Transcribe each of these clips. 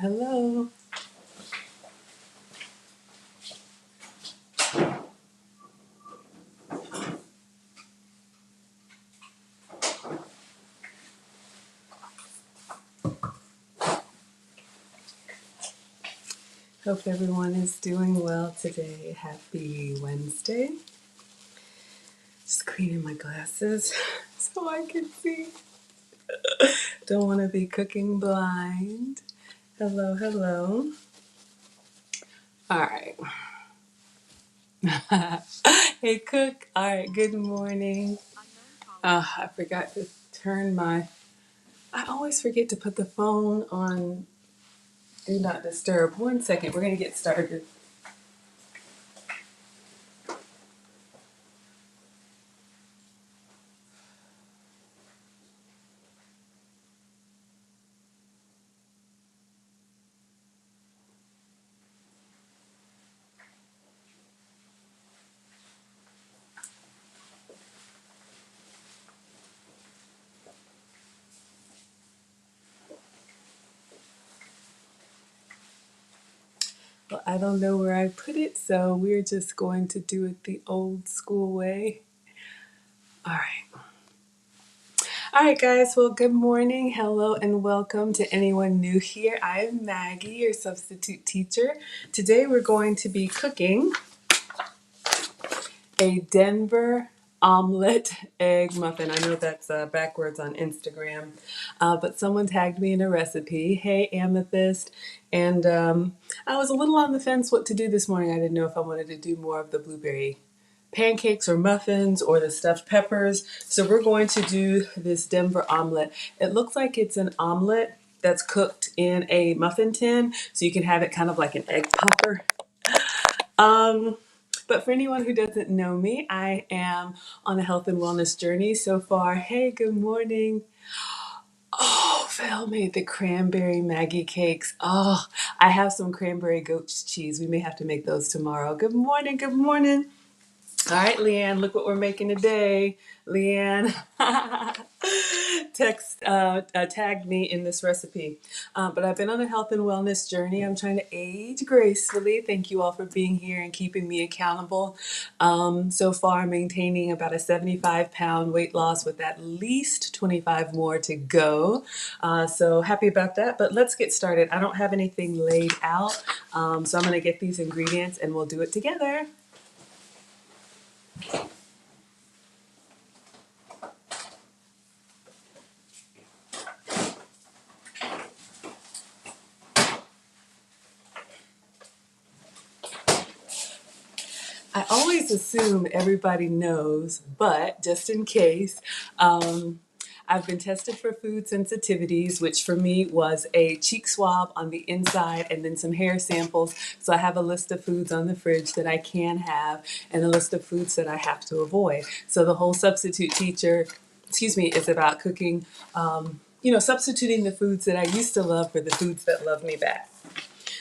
hello. Hope everyone is doing well today. Happy Wednesday. Just cleaning my glasses so I can see. Don't want to be cooking blind. Hello, hello. All right. Hey, Cook. All right, good morning. I forgot to turn my. I always forget to put the phone on Do Not Disturb. 1 second. We're going to get started. Well, I don't know where I put it, so we're just going to do it the old school way. All right. All right, guys. Well, good morning. Hello, and welcome to anyone new here. I am Maggie, your substitute teacher. Today, we're going to be cooking a Denver omelet egg muffin. I know that's backwards on Instagram, but someone tagged me in a recipe. Hey, Amethyst. And I was a little on the fence what to do this morning. I didn't know if I wanted to do more of the blueberry pancakes or muffins or the stuffed peppers. So we're going to do this Denver omelet. It looks like it's an omelet that's cooked in a muffin tin, so you can have it kind of like an egg puffer. Um, but for anyone who doesn't know me, I am on a health and wellness journey so far. Hey, good morning. Oh, Val made the cranberry Maggie cakes. Oh, I have some cranberry goat cheese. We may have to make those tomorrow. Good morning. Good morning. All right, Leanne, look what we're making today. Leanne tagged me in this recipe. But I've been on a health and wellness journey. I'm trying to age gracefully. Thank you all for being here and keeping me accountable. So far, maintaining about a 75-pound weight loss with at least 25 more to go. So happy about that. But let's get started. I don't have anything laid out. So I'm going to get these ingredients and we'll do it together. I always assume everybody knows, but just in case, I've been tested for food sensitivities, which for me was a cheek swab on the inside and then some hair samples. So I have a list of foods on the fridge that I can have and a list of foods that I have to avoid. So the whole substitute teacher, is about cooking, substituting the foods that I used to love for the foods that love me back.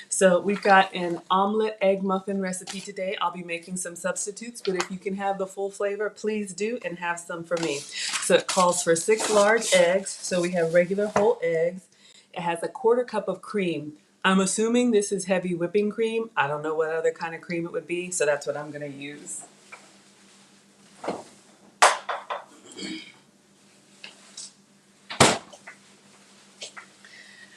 So we've got an omelet egg muffin recipe today. I'll be making some substitutes, but if you can have the full flavor, please do and have some for me. So it calls for 6 large eggs. So we have regular whole eggs. It has a 1/4 cup of cream. I'm assuming this is heavy whipping cream. I don't know what other kind of cream it would be, so that's what I'm going to use.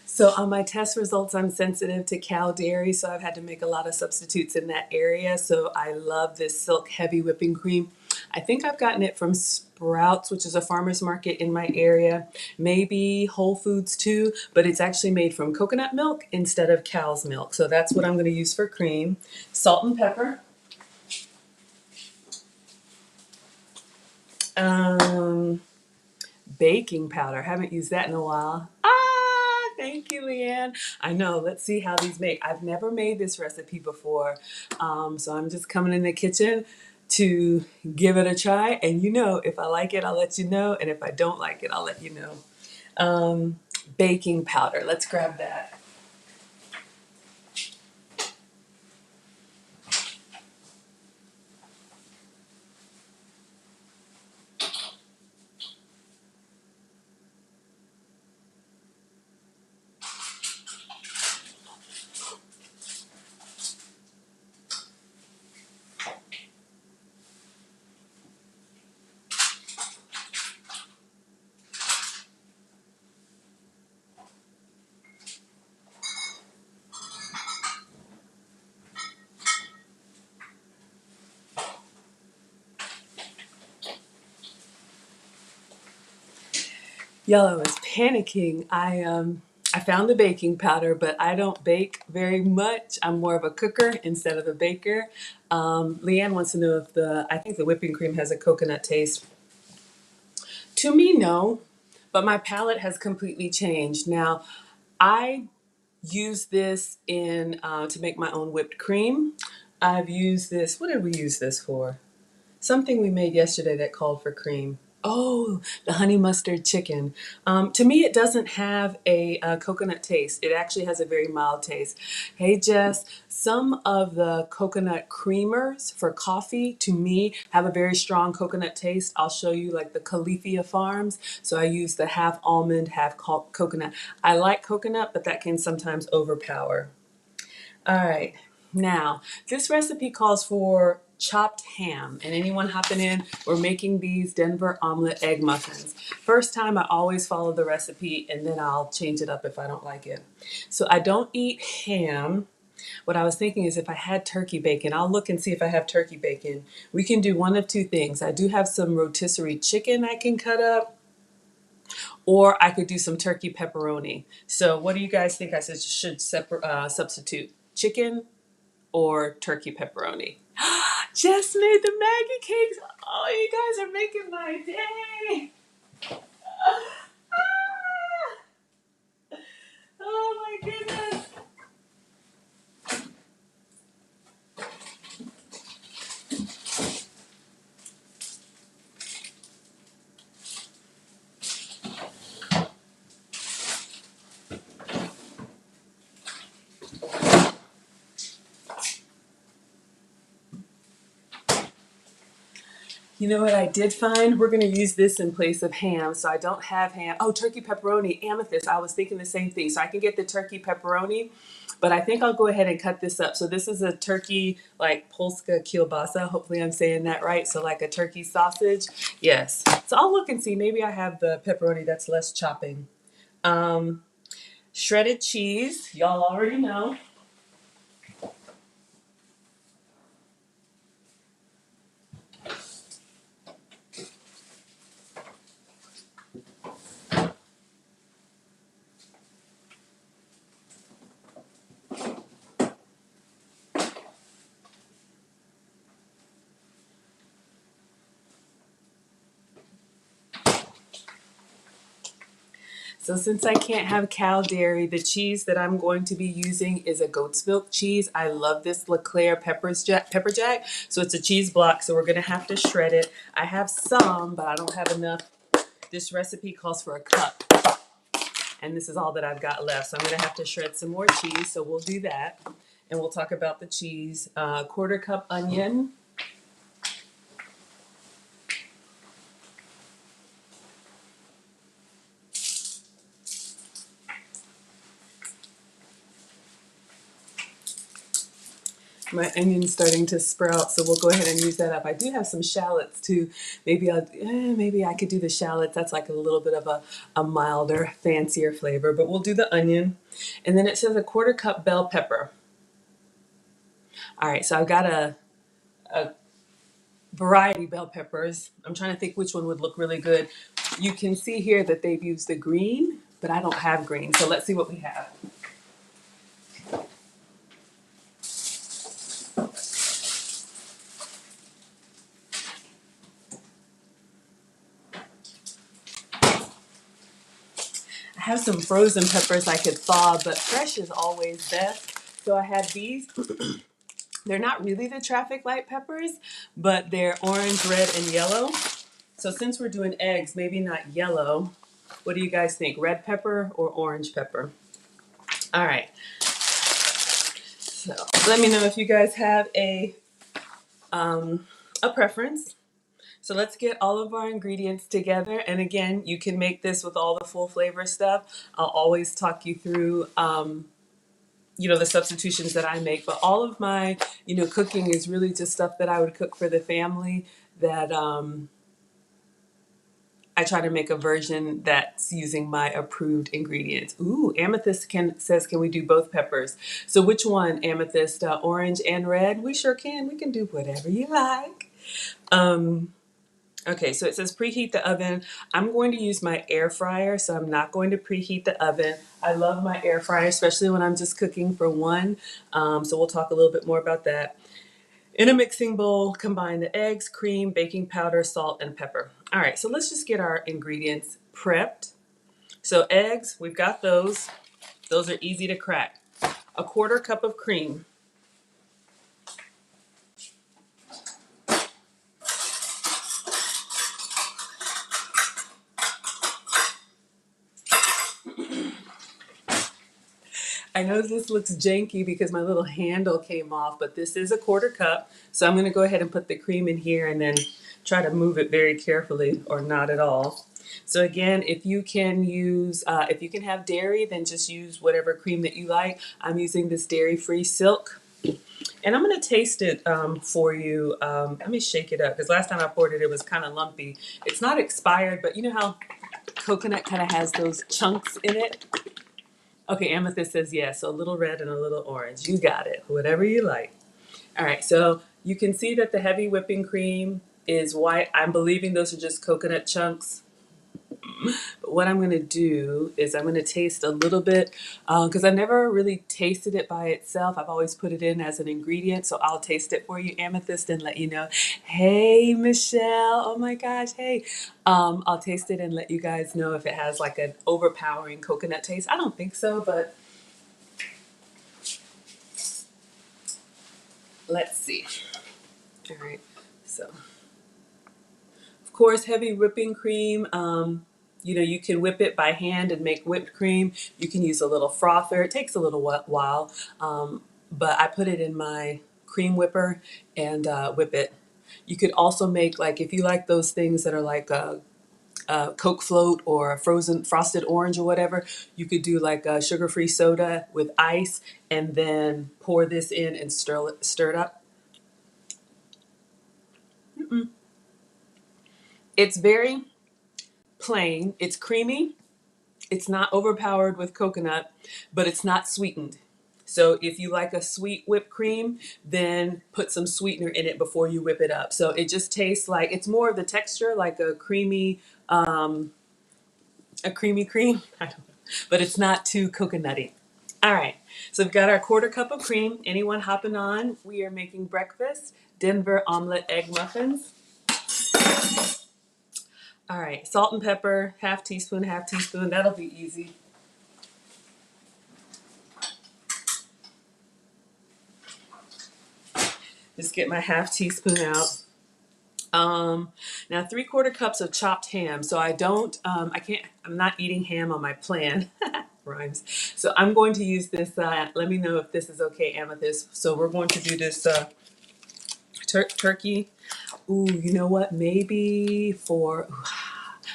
So on my test results, I'm sensitive to cow dairy, so I've had to make a lot of substitutes in that area. So I love this Silk Heavy Whipping Cream. I think I've gotten it from Sprouts, which is a farmer's market in my area, maybe Whole Foods too, but it's actually made from coconut milk instead of cow's milk. So that's what I'm going to use for cream. Salt and pepper. Um, Baking powder. Haven't used that in a while. Thank you, Leanne. I know. Let's see how these make. I've never made this recipe before, so I'm just coming in the kitchen to give it a try. And if I like it, I'll let you know. And if I don't like it, I'll let you know. Baking powder. Let's grab that. Y'all, I was panicking. I found the baking powder, but I don't bake very much. I'm more of a cooker instead of a baker. Leanne wants to know if I think the whipping cream has a coconut taste. To me, no, but my palate has completely changed. Now, I use this in to make my own whipped cream. I've used this. What did we use this for? Something we made yesterday that called for cream. Oh, the honey mustard chicken. To me, it doesn't have a coconut taste. It actually has a very mild taste. Hey, Jess, some of the coconut creamers for coffee, to me, have a very strong coconut taste. I'll show you like the Califia Farms. So I use the half almond, half coconut. I like coconut, but that can sometimes overpower. All right. Now, this recipe calls for chopped ham. And anyone hopping in, we're making these Denver omelet egg muffins. First time, I always follow the recipe and then I'll change it up if I don't like it. So I don't eat ham. What I was thinking is if I had turkey bacon, I'll look and see if I have turkey bacon. We can do one of two things. I do have some rotisserie chicken I can cut up, or I could do some turkey pepperoni. So what do you guys think I should substitute? Chicken or turkey pepperoni? Just made the Maggie cakes. Oh, you guys are making my day. Oh my goodness. You know what I did find? We're going to use this in place of ham. So I don't have ham. Oh, turkey pepperoni, amethyst. I was thinking the same thing. So I can get the turkey pepperoni, but I think I'll go ahead and cut this up. So this is a turkey like Polska kielbasa. Hopefully I'm saying that right. So like a turkey sausage. Yes. So I'll look and see. Maybe I have the pepperoni that's less chopping. Shredded cheese. Y'all already know. So since I can't have cow dairy, the cheese that I'm going to be using is a goat's milk cheese. I love this LeClaire pepper jack. So it's a cheese block, so we're gonna have to shred it. I have some, but I don't have enough. This recipe calls for a cup, and this is all that I've got left. So I'm gonna have to shred some more cheese, so we'll do that. And we'll talk about the cheese. Quarter cup onion. My onion's starting to sprout, so we'll go ahead and use that up. I do have some shallots too. Maybe I could do the shallots. That's like a little bit of a milder, fancier flavor, but we'll do the onion. And then it says a quarter cup bell pepper. All right, so I've got a variety bell peppers. I'm trying to think which one would look really good. You can see here that they've used the green, but I don't have green. So let's see what we have. I have some frozen peppers I could thaw, but fresh is always best. So I have these. They're not really the traffic light peppers, but they're orange, red, and yellow. So since we're doing eggs, maybe not yellow. What do you guys think? Red pepper or orange pepper? All right. So let me know if you guys have a preference. So let's get all of our ingredients together. And again, you can make this with all the full flavor stuff. I'll always talk you through the substitutions that I make, but all of my, cooking is really just stuff that I would cook for the family that I try to make a version that's using my approved ingredients. Ooh, Amethyst says, can we do both peppers? So which one, Amethyst, orange and red? We sure can. We can do whatever you like. Okay, so it says preheat the oven. I'm going to use my air fryer, so I'm not going to preheat the oven. I love my air fryer, especially when I'm just cooking for one. So we'll talk a little bit more about that. In a mixing bowl, combine the eggs, cream, baking powder, salt, and pepper. All right, so let's just get our ingredients prepped. So eggs, we've got those. Those are easy to crack. A quarter cup of cream. I know this looks janky because my little handle came off, but this is a quarter cup. So I'm going to go ahead and put the cream in here and then try to move it very carefully or not at all. So again, if you can if you can have dairy, then just use whatever cream that you like. I'm using this dairy-free Silk. And I'm going to taste it for you. Let me shake it up because last time I poured it, it was kind of lumpy. It's not expired, but you know how coconut kind of has those chunks in it? Okay, Amethyst says yes. So a little red and a little orange. You got it. Whatever you like. All right, so you can see that the heavy whipping cream is white. I'm believing those are just coconut chunks. But what I'm going to do is I'm going to taste a little bit because I've never really tasted it by itself. I've always put it in as an ingredient. So I'll taste it for you, Amethyst, and let you know. Hey, Michelle. Oh my gosh. Hey. I'll taste it and let you guys know if it has like an overpowering coconut taste. I don't think so, but let's see. All right. So, of course, heavy whipping cream. You can whip it by hand and make whipped cream. You can use a little frother. It takes a little while, but I put it in my cream whipper and whip it. You could also make like if you like those things that are like a Coke float or a frozen frosted orange or whatever. You could do like a sugar-free soda with ice and then pour this in and stir it up. It's very plain. It's creamy. It's not overpowered with coconut, but it's not sweetened. So if you like a sweet whipped cream, then put some sweetener in it before you whip it up. So it just tastes like it's more of the texture like a creamy cream. I don't know, but it's not too coconutty. All right, so we've got our quarter cup of cream. Anyone hopping on? We are making breakfast, Denver omelet egg muffins. All right, salt and pepper, half teaspoon, half teaspoon. That'll be easy. Just get my half teaspoon out. Now 3/4 cups of chopped ham. So I'm not eating ham on my plan. Rhymes. So I'm going to use this. Let me know if this is okay, Amethyst. So we're going to do this turkey. Ooh, you know what? Maybe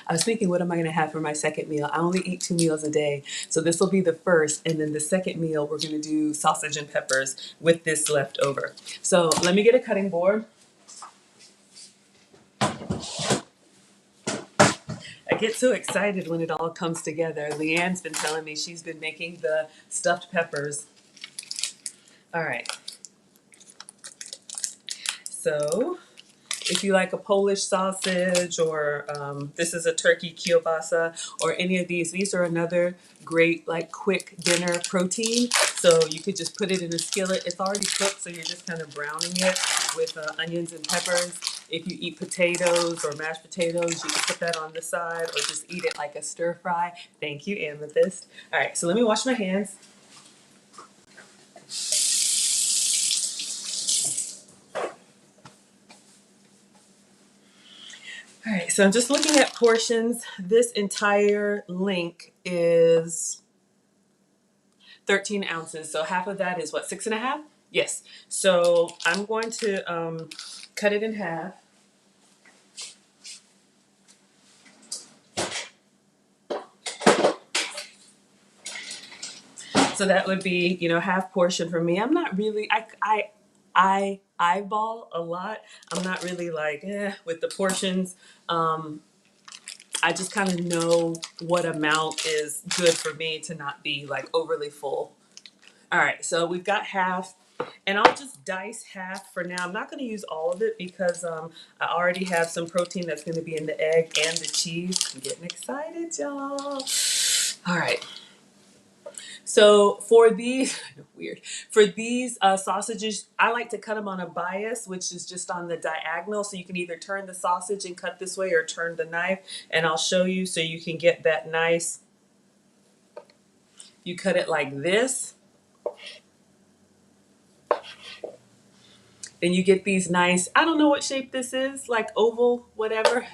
I was thinking, what am I going to have for my second meal? I only eat 2 meals a day. So this will be the first. And then the second meal, we're going to do sausage and peppers with this left over. So let me get a cutting board. I get so excited when it all comes together. Leanne's been telling me she's been making the stuffed peppers. All right. So if you like a Polish sausage or this is a turkey kielbasa or any of these are another great like quick dinner protein. So you could just put it in a skillet. It's already cooked, so you're just kind of browning it with onions and peppers. If you eat potatoes or mashed potatoes, you can put that on the side or just eat it like a stir fry. Thank you, Amethyst. All right, so let me wash my hands. All right, so I'm just looking at portions. This entire link is 13 ounces. So half of that is what, 6.5? Yes. So I'm going to cut it in half. So that would be, half portion for me. I'm not really, I eyeball a lot. I'm not really like, with the portions. I just kind of know what amount is good for me to not be like overly full. All right, so we've got half. And I'll just dice half for now. I'm not going to use all of it because I already have some protein that's going to be in the egg and the cheese. I'm getting excited, y'all. All right. So for these, weird, for these sausages, I like to cut them on a bias, which is just on the diagonal. So you can either turn the sausage and cut this way or turn the knife. And I'll show you so you can get that nice, you cut it like this. Then you get these nice, I don't know what shape this is, like oval, whatever.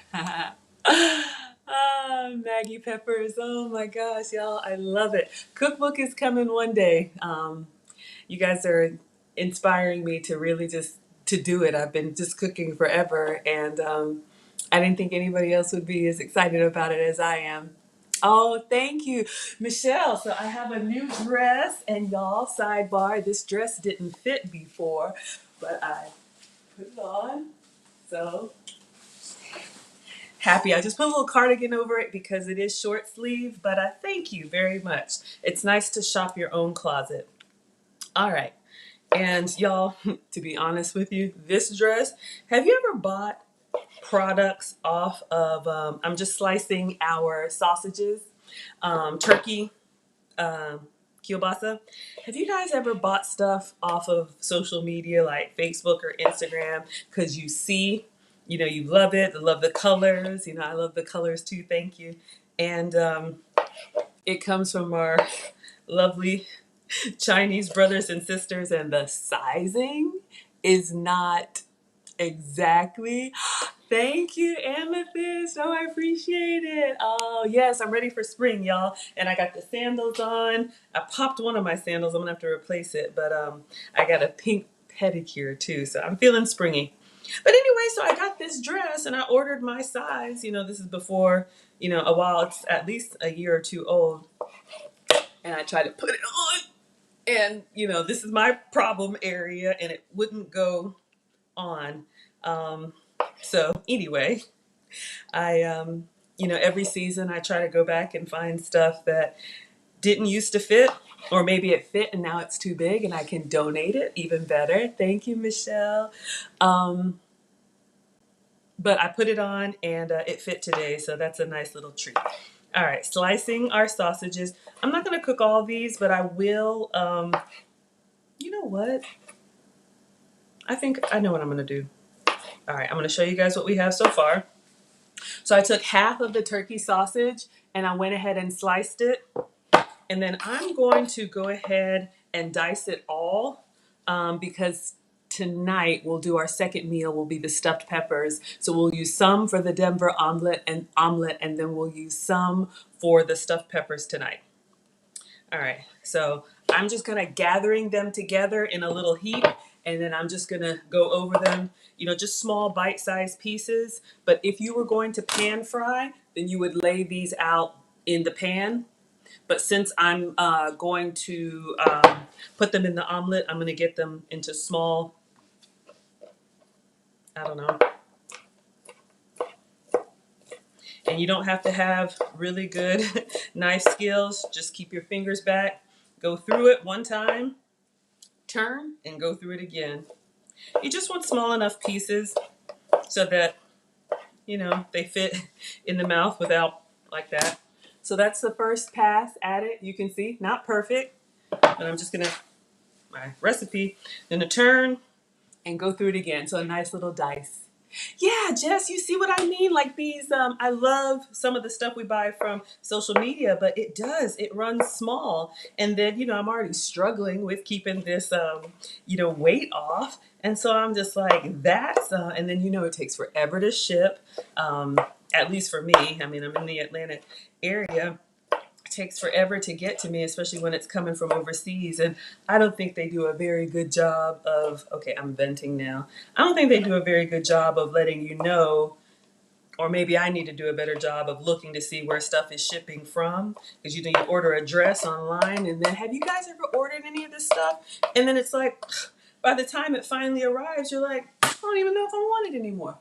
Maggie peppers. Oh my gosh, y'all. I love it. Cookbook is coming one day. You guys are inspiring me to really just to do it. I've been just cooking forever, and I didn't think anybody else would be as excited about it as I am. Oh, thank you, Michelle. So I have a new dress, and y'all, sidebar, this dress didn't fit before, but I put it on. So happy. I just put a little cardigan over it because it is short sleeve, but I thank you very much. It's nice to shop your own closet. All right. And y'all, to be honest with you, this dress, have you ever bought products off of, I'm just slicing our sausages, turkey, kielbasa. Have you guys ever bought stuff off of social media like Facebook or Instagram because you see, you love it, love the colors, I love the colors too, thank you. And it comes from our lovely Chinese brothers and sisters, and the sizing is not exactly. Thank you, Amethyst. Oh, I appreciate it. Oh, yes, I'm ready for spring, y'all. And I got the sandals on. I popped one of my sandals. I'm gonna have to replace it, but I got a pink pedicure too, so I'm feeling springy. But anyway, so I got this dress and I ordered my size. This is before, a while. It's at least a year or two old. And I tried to put it on. And, this is my problem area and it wouldn't go on. So anyway, I, every season I try to go back and find stuff that didn't used to fit, or maybe it fit and now it's too big and I can donate it. Even better. Thank you, Michelle. But I put it on and it fit today, so that's a nice little treat. All right, slicing our sausages. I'm not going to cook all these, but I will. You know what? I think I know what I'm going to do. All right, I'm going to show you guys what we have so far. So I took half of the turkey sausage and I went ahead and sliced it. And then I'm going to go ahead and dice it all because tonight we'll do our second meal will be the stuffed peppers. So we'll use some for the Denver omelet, and then we'll use some for the stuffed peppers tonight. All right, so I'm just kind of gathering them together in a little heap, and then I'm just gonna go over them, just small bite-sized pieces. But if you were going to pan fry, then you would lay these out in the pan. But since I'm going to put them in the omelet, I'm going to get them into small, I don't know. And you don't have to have really good knife skills. Just keep your fingers back. Go through it one time, turn, and go through it again. You just want small enough pieces so that, they fit in the mouth without like that. So that's the first pass at it. You can see, not perfect, but I'm just going to, my recipe, then a turn, and go through it again. So a nice little dice. Yeah, Jess, you see what I mean? Like these, I love some of the stuff we buy from social media, but it runs small. And then, I'm already struggling with keeping this, weight off. And so I'm just like, and then, it takes forever to ship, at least for me. I mean, I'm in the Atlanta area. Takes forever to get to me, especially when it's coming from overseas. And I don't think they do a very good job of, okay, I'm venting now. I don't think they do a very good job of letting you know, or maybe I need to do a better job of looking to see where stuff is shipping from. Because you order a dress online, and then have you guys ever ordered any of this stuff? And then it's like, by the time it finally arrives, you're like, I don't even know if I want it anymore.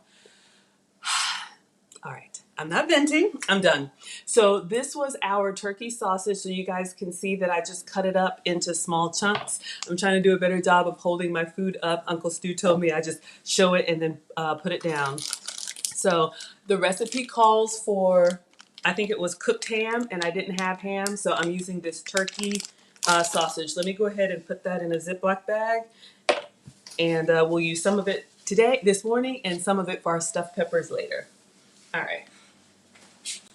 All right. I'm not venting. I'm done. So this was our turkey sausage. So you guys can see that I just cut it up into small chunks. I'm trying to do a better job of holding my food up. Uncle Stu told me I just show it and then put it down. So the recipe calls for, I think it was cooked ham, and I didn't have ham, so I'm using this turkey sausage. Let me go ahead and put that in a Ziploc bag, and we'll use some of it today, this morning, and some of it for our stuffed peppers later. All right.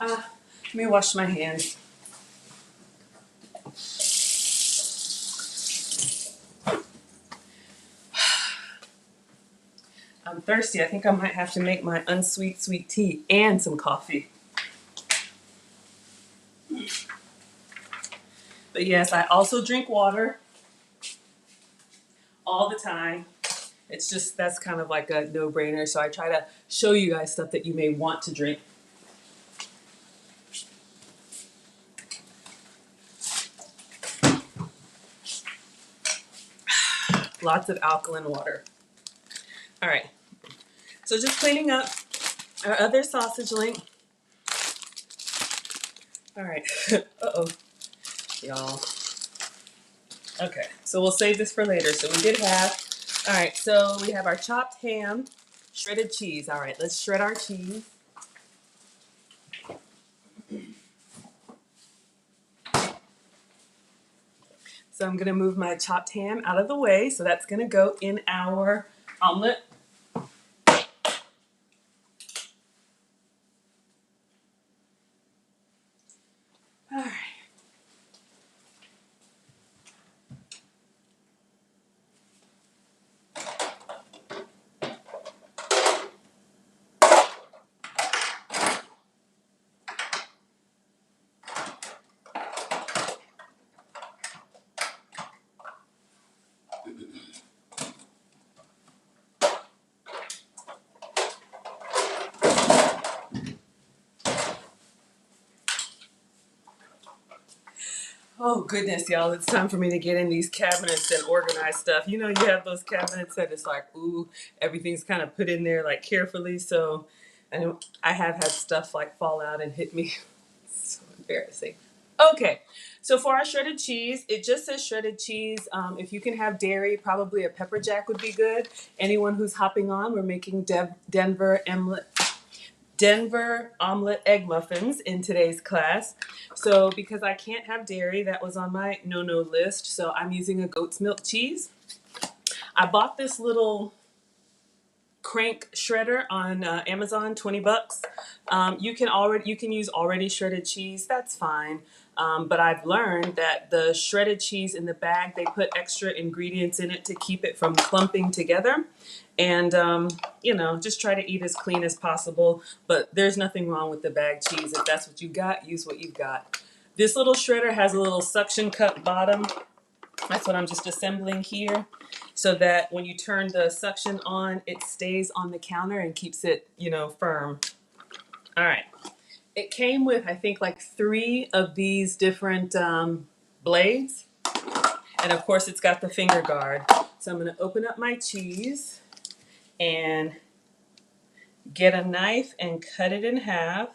Let me wash my hands. I'm thirsty. I think I might have to make my unsweet sweet tea and some coffee. But yes, I also drink water all the time. It's just, that's kind of like a no-brainer. So I try to show you guys stuff that you may want to drink. Lots of alkaline water. All right. So just cleaning up our other sausage link. All right. Uh-oh, y'all. Okay, so we'll save this for later. So we did have, all right, so we have our chopped ham, shredded cheese. All right, let's shred our cheese. So I'm gonna move my chopped ham out of the way. So that's gonna go in our omelet. All right. Oh goodness, y'all, it's time for me to get in these cabinets and organize stuff. You know, you have those cabinets that it's like, ooh, everything's kind of put in there like carefully. So I have had stuff like fall out and hit me. It's so embarrassing. Okay, so for our shredded cheese, it just says shredded cheese. If you can have dairy, probably a pepper jack would be good. Anyone who's hopping on, we're making Denver omelet egg muffins in today's class. So because I can't have dairy, that was on my no-no list. So I'm using a goat's milk cheese. I bought this little crank shredder on Amazon, 20 bucks. You can use already shredded cheese. That's fine. But I've learned that the shredded cheese in the bag, they put extra ingredients in it to keep it from clumping together. And, you know, just try to eat as clean as possible. But there's nothing wrong with the bag cheese. If that's what you got, use what you've got. This little shredder has a little suction cup bottom. That's what I'm just assembling here, so that when you turn the suction on, it stays on the counter and keeps it, you know, firm. All right. It came with, I think, like 3 of these different blades. And of course, it's got the finger guard. So I'm going to open up my cheese and get a knife and cut it in half.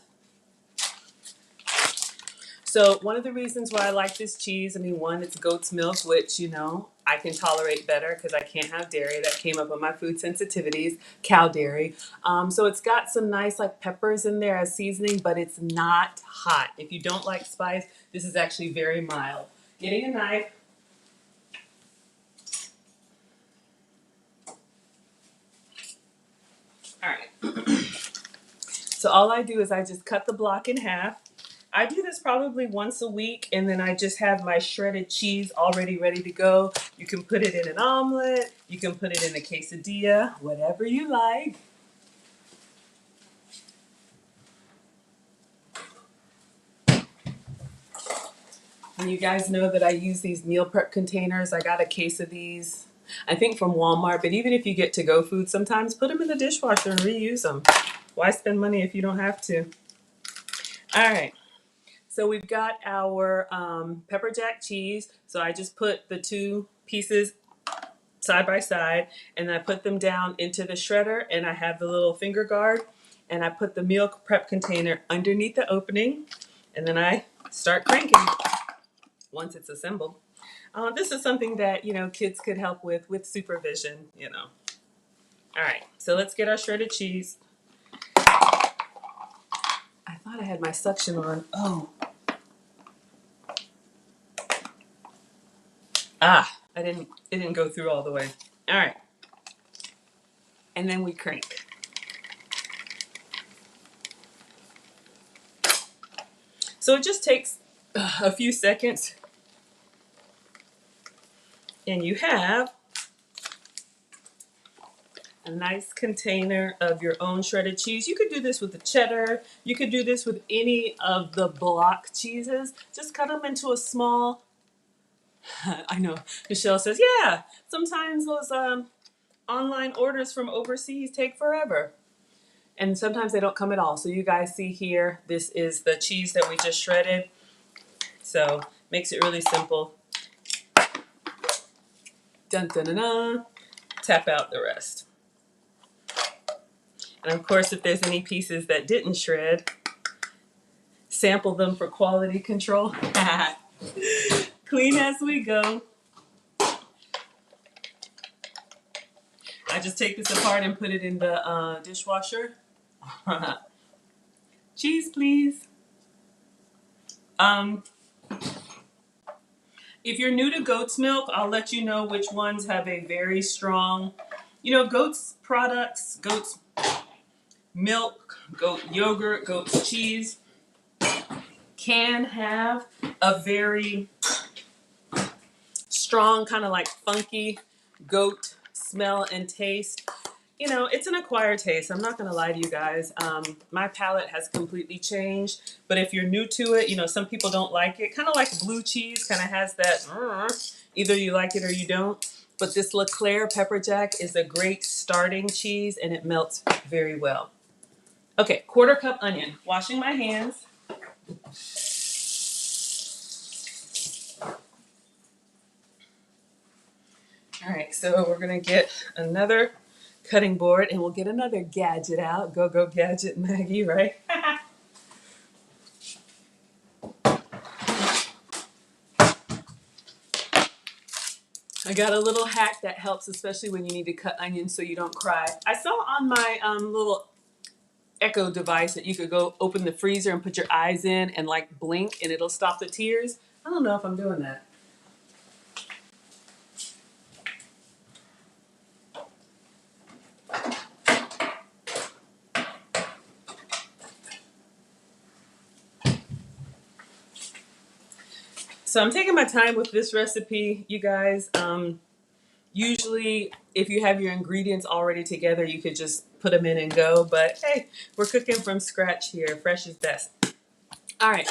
So one of the reasons why I like this cheese, I mean, one, it's goat's milk, which, you know, I can tolerate better because I can't have dairy. That came up on my food sensitivities, cow dairy. So it's got some nice like peppers in there as seasoning, but it's not hot. If you don't like spice, this is actually very mild. Getting a knife. All right. So all I do is I just cut the block in half. I do this probably once a week, and then I just have my shredded cheese already ready to go. You can put it in an omelet, you can put it in a quesadilla, whatever you like. And you guys know that I use these meal prep containers. I got a case of these, I think from Walmart, but even if you get to-go food, sometimes put them in the dishwasher and reuse them. Why spend money if you don't have to? All right. So we've got our pepper jack cheese. So I just put the 2 pieces side by side, and I put them down into the shredder, and I have the little finger guard, and I put the meal prep container underneath the opening, and then I start cranking once it's assembled. This is something that, kids could help with supervision. All right, so let's get our shredded cheese. I thought I had my suction on. Oh. It didn't go through all the way. All right. And then we crank. So it just takes a few seconds, and you have a nice container of your own shredded cheese. You could do this with the cheddar. You could do this with any of the block cheeses. Just cut them into a small. I know Michelle says, yeah, sometimes those online orders from overseas take forever. And sometimes they don't come at all. So you guys see here, this is the cheese that we just shredded. So makes it really simple. Dun dun dun dun. Tap out the rest. And of course, if there's any pieces that didn't shred, sample them for quality control. Clean as we go. I just take this apart and put it in the dishwasher. Cheese, please. If you're new to goat's milk, I'll let you know which ones have a very strong, goat's products, goat's milk, goat yogurt, goat's cheese can have a very strong, kind of like funky goat smell and taste. It's an acquired taste. I'm not going to lie to you guys. My palate has completely changed. But if you're new to it, some people don't like it. Kind of like blue cheese, kind of has that, either you like it or you don't. But this LeClaire pepper jack is a great starting cheese, and it melts very well. Okay, 1/4 cup onion. Washing my hands. All right, so we're going to get another cutting board, and we'll get another gadget out. Go gadget, Maggie, right? I got a little hack that helps, especially when you need to cut onions so you don't cry. I saw on my little Echo device that you could go open the freezer and put your eyes in and like blink, and it'll stop the tears. I don't know if I'm doing that. So I'm taking my time with this recipe, you guys. Usually, if you have your ingredients already together, you could just put them in and go. But hey, we're cooking from scratch here. Fresh is best. All right.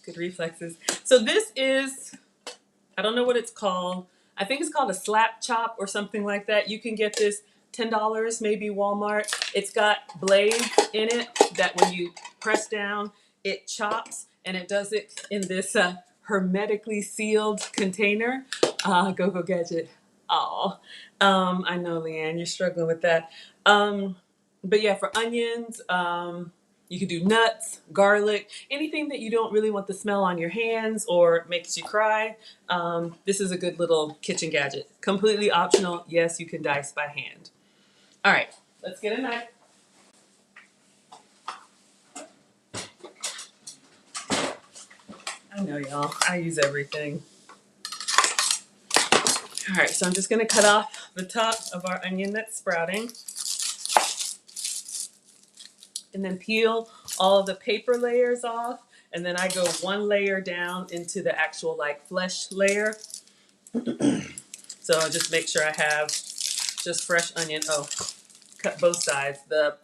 Good reflexes. So this is, I don't know what it's called. I think it's called a slap chop or something like that. You can get this $10, maybe Walmart. It's got blades in it that when you press down, it chops, and it does it in this hermetically sealed container. Go gadget. Oh, I know, Leanne, you're struggling with that. But yeah, for onions, you could do nuts, garlic, anything that you don't really want the smell on your hands or makes you cry. This is a good little kitchen gadget. Completely optional. Yes, you can dice by hand. All right, let's get a knife. I know, y'all. I use everything. All right, so I'm just going to cut off the top of our onion that's sprouting. And then peel all of the paper layers off. And then I go one layer down into the actual like flesh layer. So I'll just make sure I have just fresh onion. Oh, cut both sides. The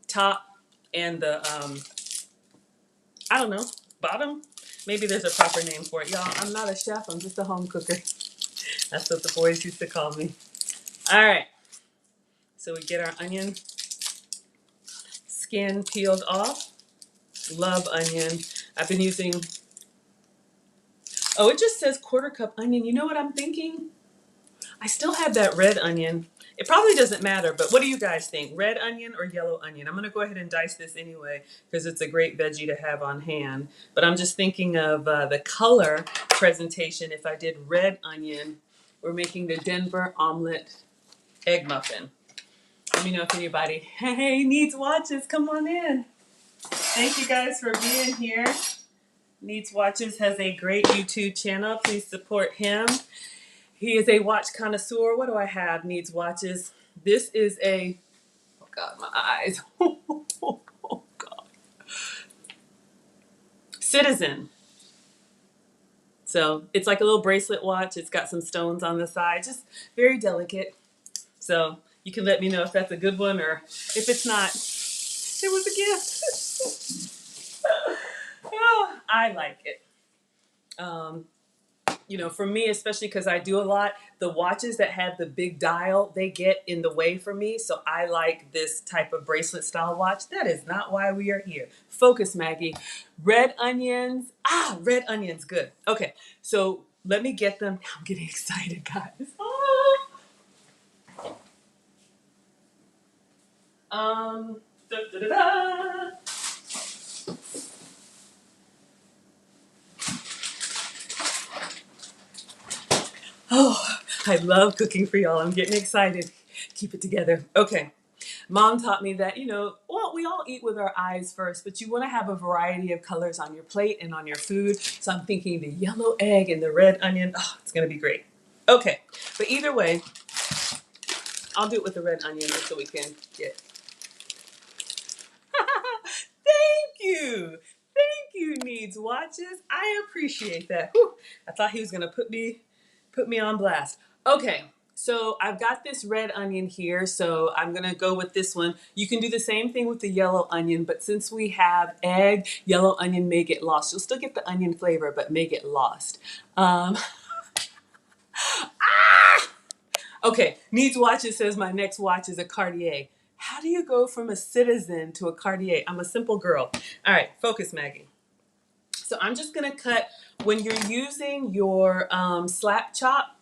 top and the, I don't know, bottom? Maybe there's a proper name for it. Y'all, I'm not a chef. I'm just a home cooker. That's what the boys used to call me. All right. So we get our onion skin peeled off. Love onion. I've been using, oh, it just says 1/4 cup onion. You know what I'm thinking? I still have that red onion. It probably doesn't matter, but what do you guys think? Red onion or yellow onion? I'm gonna go ahead and dice this anyway because it's a great veggie to have on hand. But I'm just thinking of the color presentation. If I did red onion, we're making the Denver omelet egg muffin. Let me know if anybody, hey, needs watches. Come on in. Thank you guys for being here. Needs Watches has a great YouTube channel. Please support him. He is a watch connoisseur. What do I have? Needs Watches. This is a, oh God, my eyes. Oh God. Citizen. So it's like a little bracelet watch. It's got some stones on the side, just very delicate. So you can let me know if that's a good one or if it's not. It was a gift. Oh, I like it. For me, especially because I do a lot, the watches that have the big dial, they get in the way for me. So I like this type of bracelet style watch. That is not why we are here. Focus, Maggie. Red onions. Red onions. Good. Okay. So let me get them. I'm getting excited, guys. Da, da, da, da. Oh, I love cooking for y'all. I'm getting excited. Keep it together. Okay. Mom taught me that, well, we all eat with our eyes first, but you want to have a variety of colors on your plate and on your food. So I'm thinking the yellow egg and the red onion. Oh, it's going to be great. Okay. But either way, I'll do it with the red onion just so we can get. Thank you. Thank you, Needs Watches. I appreciate that. Whew. I thought he was going to put me on blast. Okay. So I've got this red onion here, so I'm gonna go with this one. You can do the same thing with the yellow onion, but since we have egg, yellow onion may get lost. You'll still get the onion flavor, but may get lost. Okay, Needs Watches says my next watch is a Cartier. How do you go from a Citizen to a Cartier? I'm a simple girl. All right, focus, Maggie. So I'm just gonna cut, when you're using your slap chop,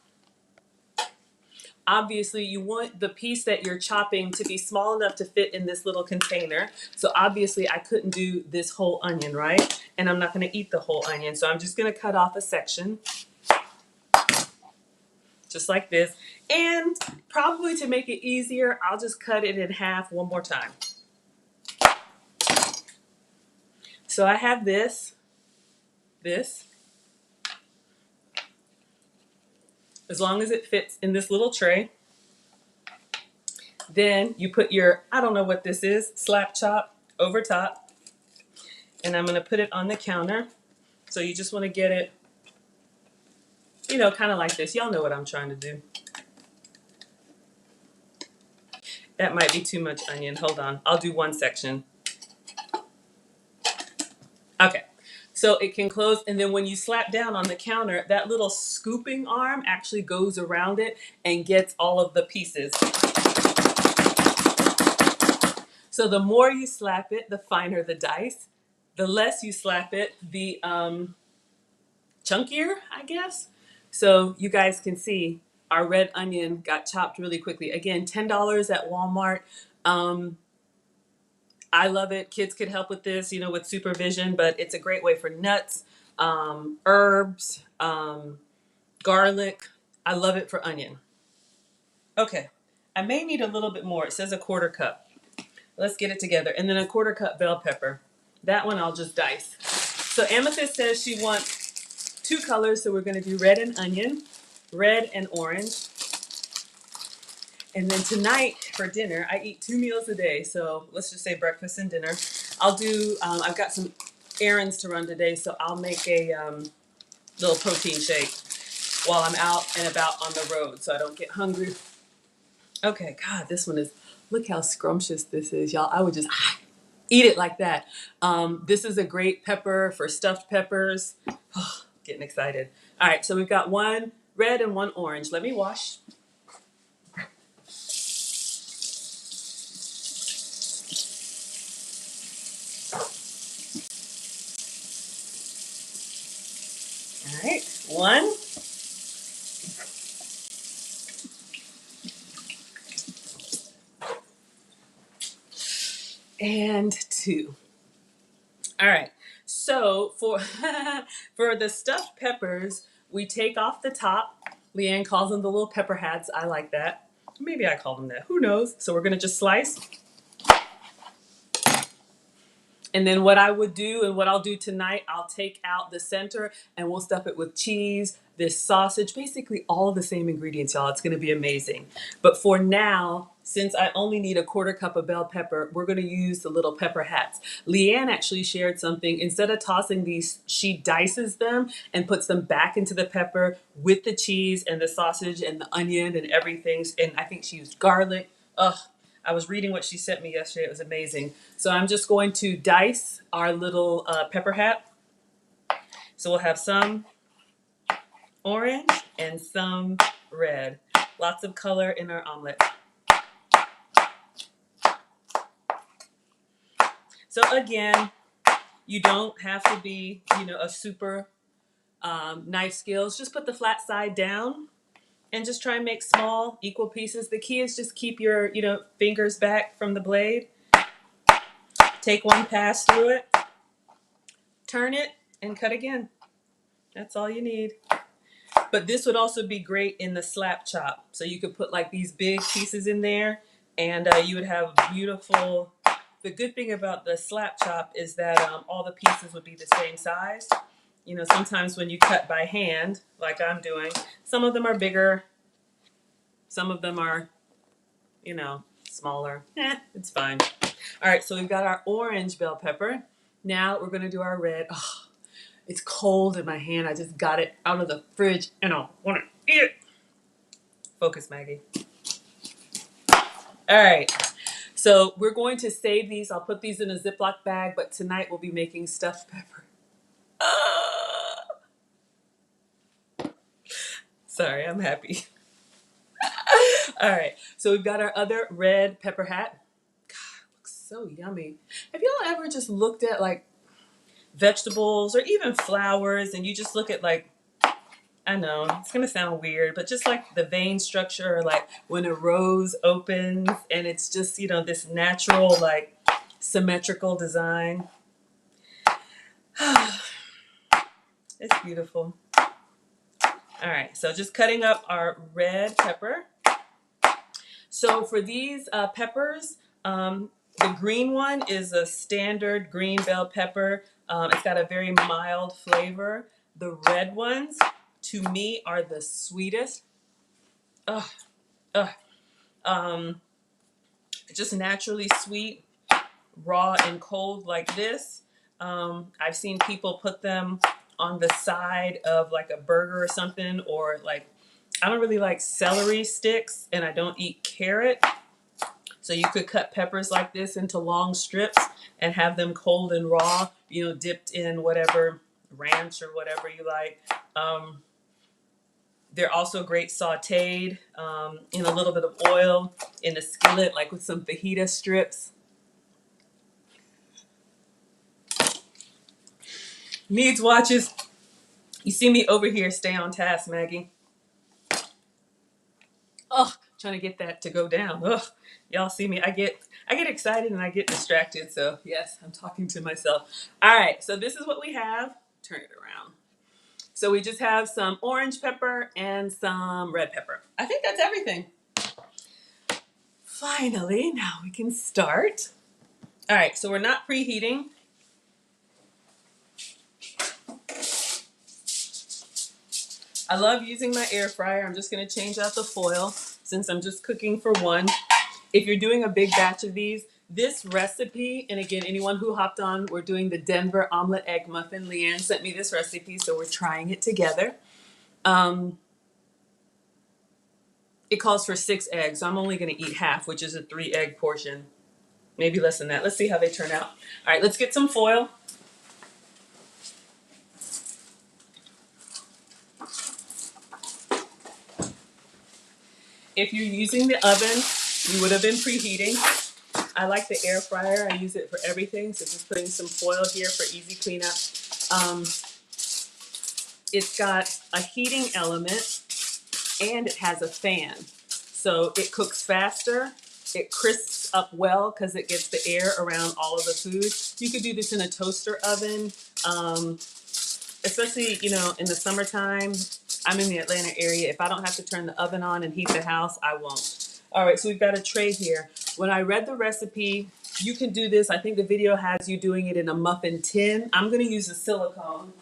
obviously you want the piece that you're chopping to be small enough to fit in this little container. So obviously I couldn't do this whole onion, right? And I'm not gonna eat the whole onion. So I'm just gonna cut off a section, just like this. And probably to make it easier, I'll just cut it in half one more time. So I have this. As long as it fits in this little tray. Then you put your, I don't know what this is, slap chop over top. And I'm gonna put it on the counter. So you just wanna get it, kind of like this. Y'all know what I'm trying to do. That might be too much onion. Hold on, I'll do one section. Okay, so it can close, and then when you slap down on the counter, that little scooping arm actually goes around it and gets all of the pieces. So the more you slap it, the finer the dice. The less you slap it, the chunkier, I guess. So you guys can see our red onion got chopped really quickly. Again, $10 at Walmart. I love it. Kids could help with this, with supervision, but it's a great way for nuts, herbs, garlic. I love it for onion. Okay, I may need a little bit more. It says a quarter cup. Let's get it together. And then a quarter cup bell pepper. That one I'll just dice. So Amethyst says she wants 2 colors, so we're going to do red and onion, red and orange. And then tonight for dinner, I eat 2 meals a day. So let's just say breakfast and dinner. I'll do, I've got some errands to run today, so I'll make a little protein shake while I'm out and about on the road so I don't get hungry. Okay, God, this one is, look how scrumptious this is, y'all. I would just eat it like that. This is a great pepper for stuffed peppers. Oh, getting excited. All right, so we've got 1 red and 1 orange. Let me wash. All right, 1. and 2. All right. So for for the stuffed peppers, we take off the top. Leanne calls them the little pepper hats. I like that. Maybe I call them that. Who knows? So we're gonna just slice. And then what I would do and what I'll do tonight, I'll take out the center and we'll stuff it with cheese, this sausage, basically all of the same ingredients, y'all. It's going to be amazing. But for now, since I only need a quarter cup of bell pepper, we're going to use the little pepper hats. Leanne actually shared something. Instead of tossing these, she dices them and puts them back into the pepper with the cheese and the sausage and the onion and everything. And I think she used garlic. Ugh. I was reading what she sent me yesterday. It was amazing. So I'm just going to dice our little pepper hat. So we'll have some orange and some red. Lots of color in our omelet. So again, you don't have to be, a super knife skills. Just put the flat side down and just try and make small, equal pieces. The key is just keep your, fingers back from the blade. Take one pass through it, turn it, and cut again. That's all you need. But this would also be great in the slap chop. So you could put like these big pieces in there and you would have beautiful. The good thing about the slap chop is that all the pieces would be the same size. Sometimes when you cut by hand, like I'm doing, some of them are bigger. Some of them are, smaller. It's fine. All right, so we've got our orange bell pepper. Now we're going to do our red. Oh, it's cold in my hand. I just got it out of the fridge and I want to eat it. Focus, Maggie. All right. So we're going to save these. I'll put these in a Ziploc bag, but tonight we'll be making stuffed pepper. Sorry, I'm happy. All right. So we've got our other red pepper hat. God, it looks so yummy. Have y'all ever just looked at like vegetables or even flowers and you just look at like, I know it's going to sound weird, but just like the vein structure, or like when a rose opens and it's just, this natural, like symmetrical design. It's beautiful. All right. So just cutting up our red pepper. So for these peppers, the green one is a standard green bell pepper. It's got a very mild flavor. The red ones, to me, are the sweetest. Ugh, ugh. Just naturally sweet, raw and cold like this. I've seen people put them on the side of like a burger or something, or like, I don't really like celery sticks and I don't eat carrot. So you could cut peppers like this into long strips and have them cold and raw, dipped in whatever ranch or whatever you like. They're also great sauteed in a little bit of oil in a skillet, like with some fajita strips. Needs watches. You see me over here, stay on task, Maggie. Oh, trying to get that to go down. Ugh, y'all see me. I get excited and I get distracted. So yes, I'm talking to myself. All right, so this is what we have. Turn it around. So we just have some orange pepper and some red pepper. I think that's everything. Finally, now we can start. All right, so we're not preheating. I love using my air fryer. I'm just going to change out the foil since I'm just cooking for one. If you're doing a big batch of these, this recipe, and again, anyone who hopped on, we're doing the Denver omelet egg muffin. Leanne sent me this recipe, so we're trying it together. It calls for 6 eggs, so I'm only going to eat half, which is a 3-egg portion. Maybe less than that. Let's see how they turn out. All right, let's get some foil. If you're using the oven, you would have been preheating. I like the air fryer. I use it for everything. So just putting some foil here for easy cleanup. It's got a heating element and it has a fan. So it cooks faster it crisps up well because it gets the air around all of the food. You could do this in a toaster oven, especially, you know, in the summertime. I'm in the Atlanta area. If I don't have to turn the oven on and heat the house, I won't. All right, so we've got a tray here. When I read the recipe, you can do this. I think the video has you doing it in a muffin tin. I'm going to use a silicone.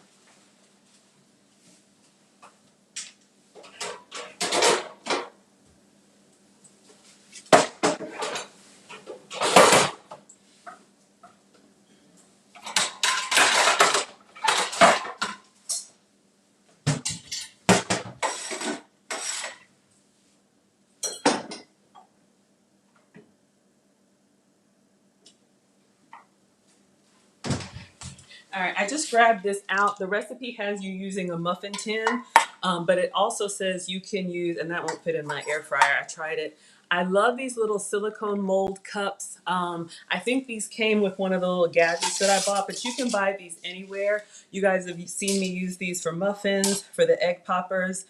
All right, I just grabbed this out. The recipe has you using a muffin tin, but it also says you can use, and that won't fit in my air fryer. I tried it. I love these little silicone mold cups. I think these came with one of the little gadgets that I bought, but you can buy these anywhere. You guys have seen me use these for muffins, for the egg poppers.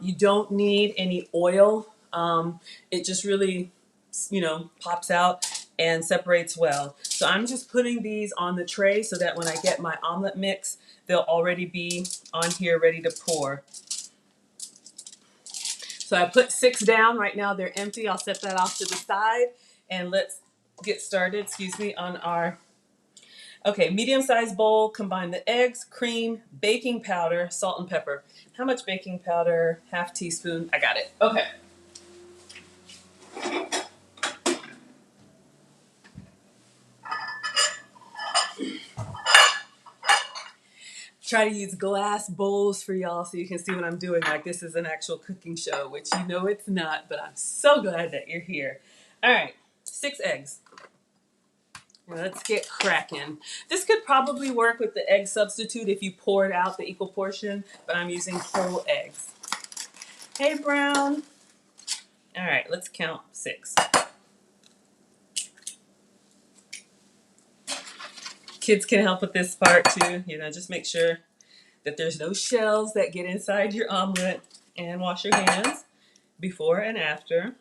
You don't need any oil. It just really, you know, pops out and separates well. So I'm just putting these on the tray so that when I get my omelet mix, they'll already be on here ready to pour. So I put 6 down. Right now they're empty. I'll set that off to the side and let's get started, on our, okay, medium-sized bowl. Combine the eggs, cream, baking powder, salt, and pepper. How much baking powder? Half teaspoon. I got it. Okay. Try to use glass bowls for y'all so you can see what I'm doing, like this is an actual cooking show, which you know it's not, but I'm so glad that you're here. All right, 6 eggs. Now let's get cracking. This could probably work with the egg substitute if you poured out the equal portion, but I'm using whole eggs. Hey, Brown. All right, let's count 6. Kids can help with this part too. You know, just make sure that there's no shells that get inside your omelet, and wash your hands before and after.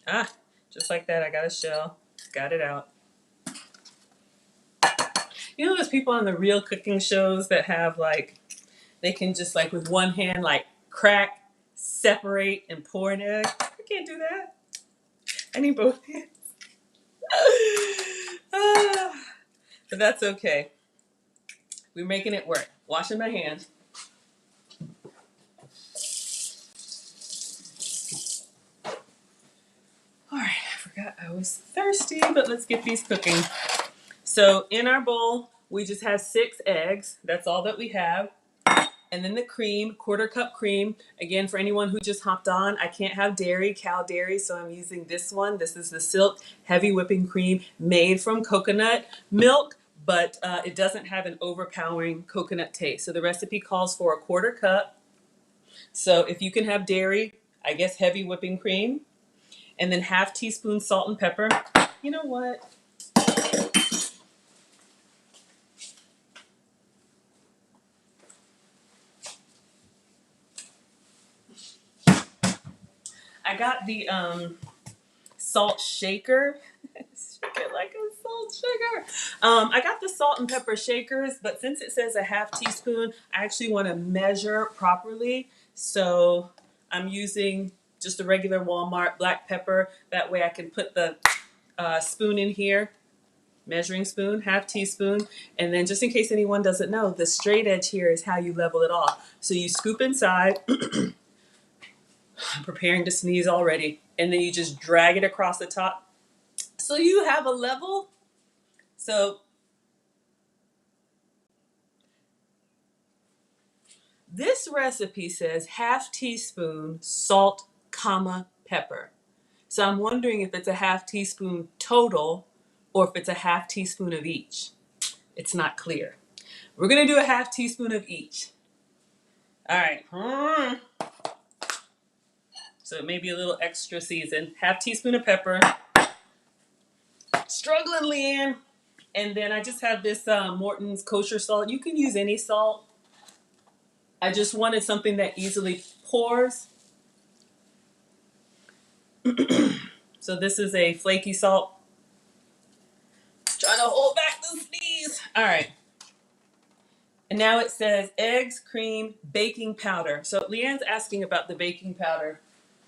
Ah, just like that, I got a shell. Got it out. You know those people on the real cooking shows that have like, they can just like with one hand like crack, separate, and pour an egg? I can't do that. I need both hands. But that's okay. We're making it work. Washing my hands. All right, I forgot I was thirsty, but let's get these cooking. So in our bowl, we just have 6 eggs. That's all that we have. And then the cream, 1/4 cup cream. Again, for anyone who just hopped on, I can't have dairy, cow dairy, so I'm using this one. This is the Silk Heavy Whipping Cream made from coconut milk, but it doesn't have an overpowering coconut taste. So the recipe calls for a 1/4 cup. So if you can have dairy, I guess heavy whipping cream. And then half teaspoon salt and pepper. You know what? I got the salt shaker. Shake it like a salt shaker. I got the salt and pepper shakers, but since it says a half teaspoon, I actually want to measure properly. So I'm using just a regular Walmart black pepper. That way I can put the spoon in here, measuring spoon, half teaspoon. And then just in case anyone doesn't know, the straight edge here is how you level it off. So you scoop inside. I'm preparing to sneeze already. And then you just drag it across the top. So you have a level. So this recipe says half teaspoon salt, comma, pepper. So I'm wondering if it's a half teaspoon total or if it's a half teaspoon of each. It's not clear. We're going to do a half teaspoon of each. All right. So it may be a little extra seasoned. Half teaspoon of pepper. Struggling, Leanne. And then I just have this Morton's kosher salt. You can use any salt. I just wanted something that easily pours. So this is a flaky salt. Trying to hold back the sneeze. All right. And now it says eggs, cream, baking powder. So Leanne's asking about the baking powder.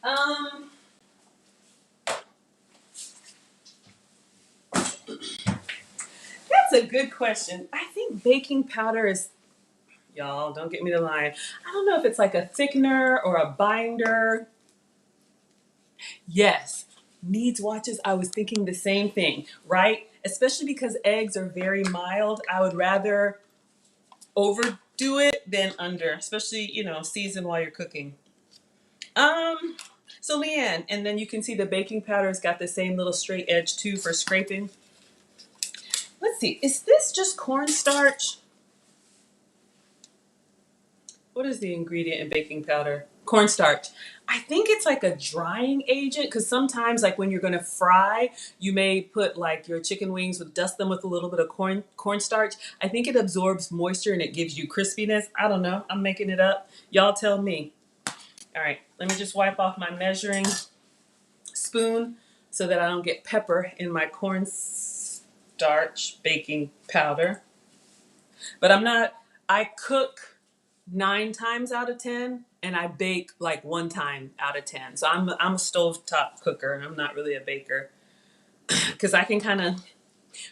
Um, that's a good question. I think baking powder is, y'all, don't get me to lying. I don't know if it's like a thickener or a binder. Yes, needs watches. I was thinking the same thing, right? Especially because eggs are very mild. I would rather overdo it than under, especially, season while you're cooking. Um, so Leanne, and then you can see the baking powder's got the same little straight edge too for scraping. Let's see, is this just cornstarch? What is the ingredient in baking powder? Cornstarch. I think it's like a drying agent because sometimes, like when you're going to fry, you may put like your chicken wings with dust them with a little bit of cornstarch. I think it absorbs moisture and it gives you crispiness. I don't know. I'm making it up. Y'all tell me. All right, let me just wipe off my measuring spoon so that I don't get pepper in my cornstarch baking powder. But I cook 9 times out of 10 and I bake like 1 time out of 10. So I'm a stovetop cooker and I'm not really a baker because I can kind of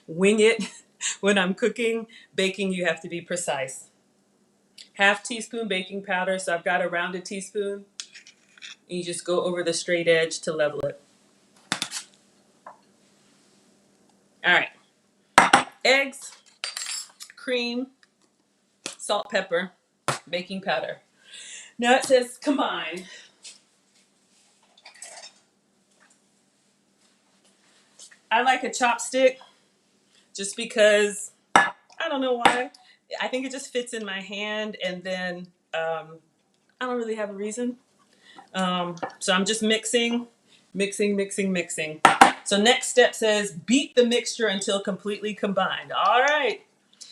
wing it when I'm cooking. Baking, you have to be precise. Half teaspoon baking powder. So I've got a rounded teaspoon. And you just go over the straight edge to level it. All right. Eggs, cream, salt, pepper, baking powder. Now it says combine. I like a chopstick just because I don't know why. I think it just fits in my hand, and then I don't really have a reason. So I'm just mixing, mixing, mixing, mixing. So next step says beat the mixture until completely combined. All right.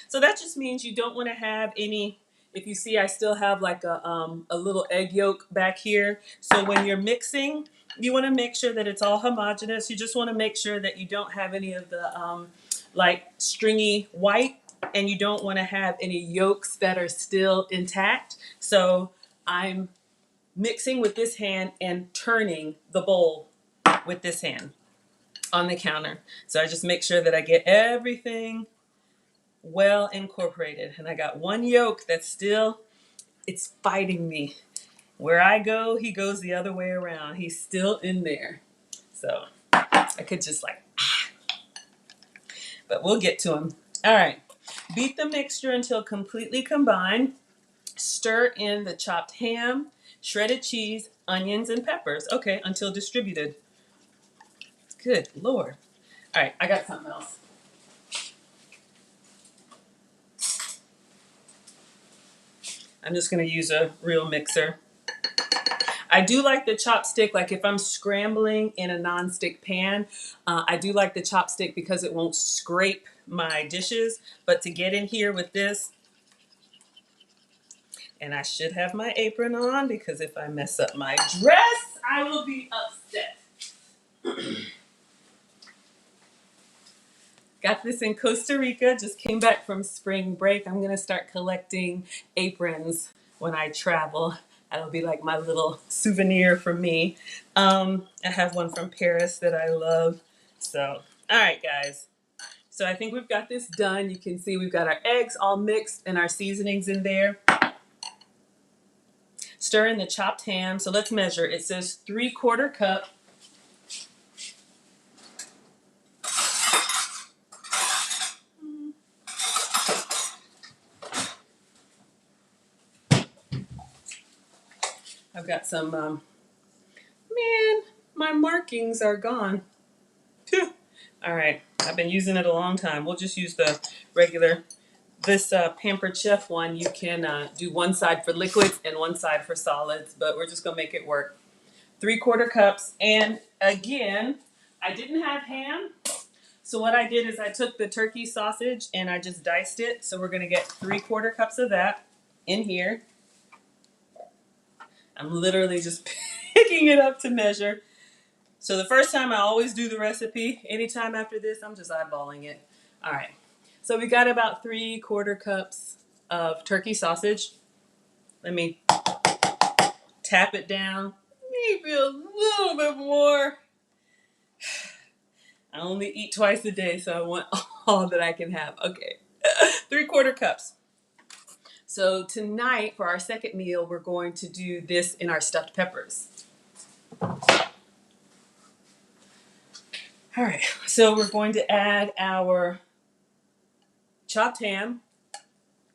So that just means you don't want to have any. If you see, I still have like a little egg yolk back here. So when you're mixing, you want to make sure that it's all homogeneous. You just want to make sure that you don't have any of the like stringy white, and you don't want to have any yolks that are still intact. So I'm mixing with this hand and turning the bowl with this hand on the counter. So I just make sure that I get everything well incorporated. And I got one yolk that's still, it's fighting me. Where I go, he goes the other way around. He's still in there. So I could just like, but we'll get to him. All right. Beat the mixture until completely combined. Stir in the chopped ham, shredded cheese, onions, and peppers. Okay, until distributed. Good Lord. All right, I got something else. I'm just going to use a real mixer. I do like the chopstick, like if I'm scrambling in a nonstick pan, I do like the chopstick because it won't scrape my dishes. But to get in here with this, and I should have my apron on because if I mess up my dress, I will be upset. Got this in Costa Rica, just came back from spring break. I'm going to start collecting aprons when I travel. That'll be like my little souvenir from me. I have one from Paris that I love. So, all right, guys. So I think we've got this done. You can see we've got our eggs all mixed and our seasonings in there. Stir in the chopped ham. So let's measure. It says 3/4 cup. I've got some, man, my markings are gone. Phew. All right, I've been using it a long time. We'll just use the regular, this Pampered Chef one. You can do one side for liquids and one side for solids, but we're just gonna make it work. 3/4 cups, and again, I didn't have ham. So what I did is I took the turkey sausage and I just diced it. So we're gonna get 3/4 cups of that in here. I'm literally just picking it up to measure. So the first time I always do the recipe. Anytime after this, I'm just eyeballing it. All right. So we got about 3/4 cups of turkey sausage. Let me tap it down. Maybe a little bit more. I only eat twice a day, so I want all that I can have. Okay. 3/4 cups. So tonight, for our second meal, we're going to do this in our stuffed peppers. All right. So we're going to add our chopped ham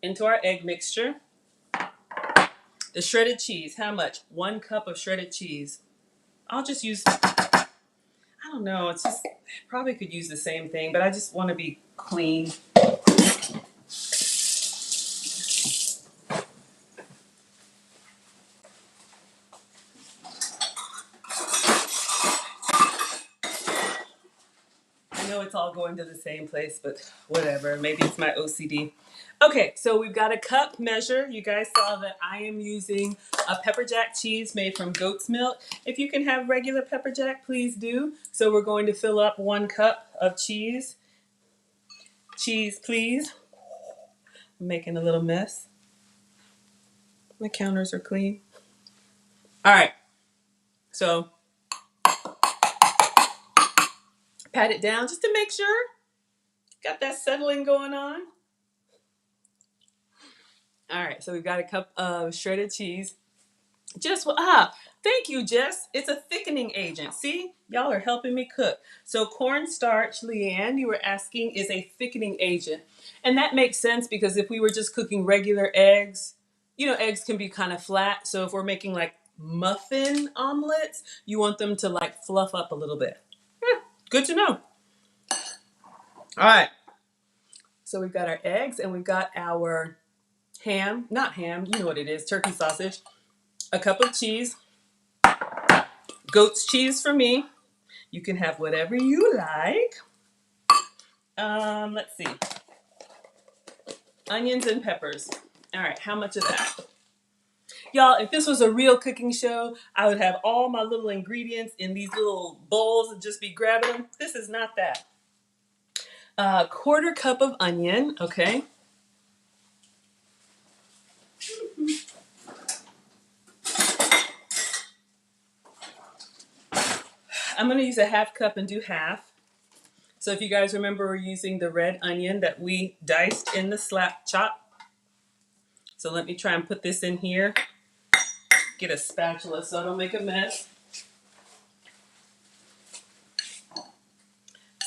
into our egg mixture. The shredded cheese. How much? 1 cup of shredded cheese. I'll just use, I don't know, it's just, probably could use the same thing, but I just want to be clean. I know it's all going to the same place, but whatever. Maybe it's my OCD. Okay, so we've got a cup measure. You guys saw that I am using a pepper jack cheese made from goat's milk. If you can have regular pepper jack, please do. So we're going to fill up 1 cup of cheese. Cheese, please. I'm making a little mess. My counters are clean. All right, so pat it down just to make sure. Got that settling going on. All right, so we've got a cup of shredded cheese. Thank you, Jess. It's a thickening agent. See, y'all are helping me cook. So cornstarch, Leanne, you were asking, is a thickening agent. And that makes sense because if we were just cooking regular eggs, eggs can be kind of flat. So if we're making like muffin omelets, you want them to like fluff up a little bit. Good to know. All right. So we've got our eggs and we've got our ham, not ham, you know what it is, turkey sausage, a cup of cheese, goat's cheese for me. You can have whatever you like. Let's see. Onions and peppers. All right, how much of that? Y'all, if this was a real cooking show, I would have all my little ingredients in these little bowls and just be grabbing them. This is not that. 1/4 cup of onion, okay. I'm gonna use a 1/2 cup and do half. So if you guys remember, we're using the red onion that we diced in the slap chop. So let me try and put this in here. Get a spatula so I don't make a mess.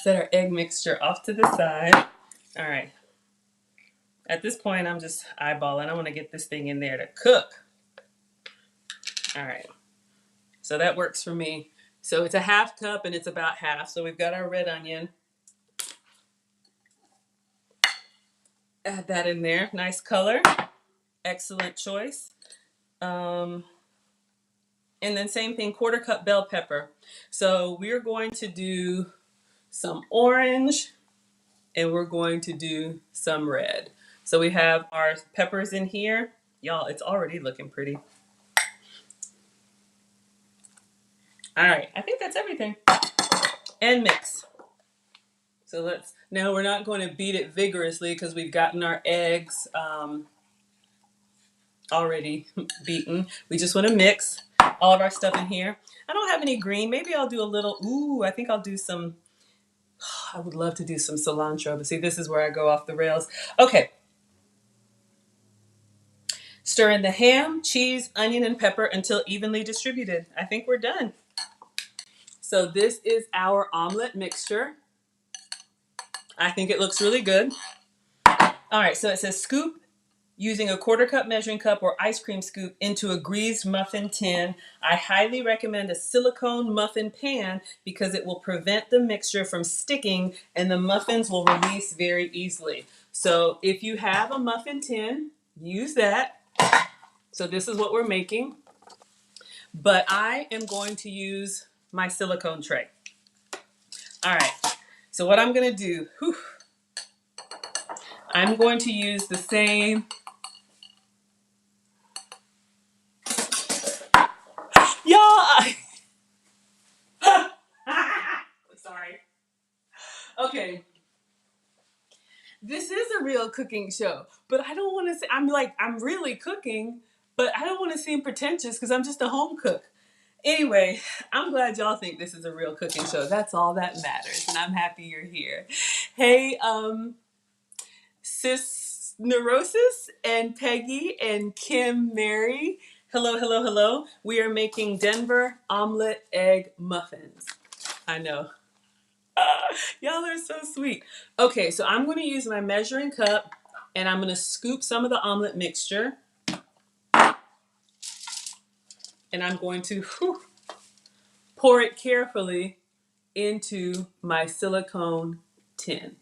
Set our egg mixture off to the side. All right. At this point, I'm just eyeballing. I want to get this thing in there to cook. All right. So that works for me. So it's a 1/2 cup and it's about half. So we've got our red onion. Add that in there. Nice color. Excellent choice. And then same thing, 1/4 cup bell pepper. So we're going to do some orange and we're going to do some red. So we have our peppers in here. Y'all, it's already looking pretty. All right, I think that's everything. And mix. So now we're not going to beat it vigorously because we've gotten our eggs already beaten. We just want to mix all of our stuff in here. I don't have any green. Maybe I'll do a little, I think I'll do some, I would love to do some cilantro, but see, this is where I go off the rails. Okay. Stir in the ham, cheese, onion, and pepper until evenly distributed. I think we're done. So this is our omelet mixture. I think it looks really good. All right, so it says scoop using a 1/4 cup measuring cup or ice cream scoop into a greased muffin tin. I highly recommend a silicone muffin pan because it will prevent the mixture from sticking and the muffins will release very easily. So if you have a muffin tin, use that. So this is what we're making. But I am going to use my silicone tray. All right, so what I'm gonna do, I'm going to use the same, y'all, Okay, this is a real cooking show, but I don't want to say, I'm really cooking, but I don't want to seem pretentious because I'm just a home cook. Anyway, I'm glad y'all think this is a real cooking show. That's all that matters, and I'm happy you're here. Hey, Sis Neurosis and Peggy and Kim Mary. Hello, hello, hello. We are making Denver omelet egg muffins. I know. Y'all are so sweet. Okay, so I'm going to use my measuring cup and I'm going to scoop some of the omelet mixture and I'm going to pour it carefully into my silicone tin.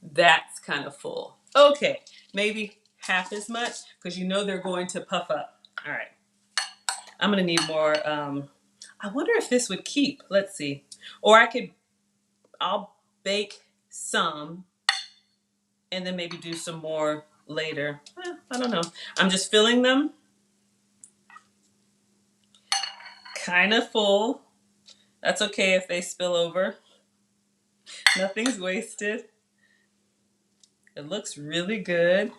That's kind of full. Okay, maybe half as much because you know they're going to puff up. All right, I'm going to need more. I wonder if this would keep. Let's see. Or I'll bake some and then maybe do some more later. I don't know. I'm just filling them kind of full. That's okay if they spill over. Nothing's wasted. It looks really good.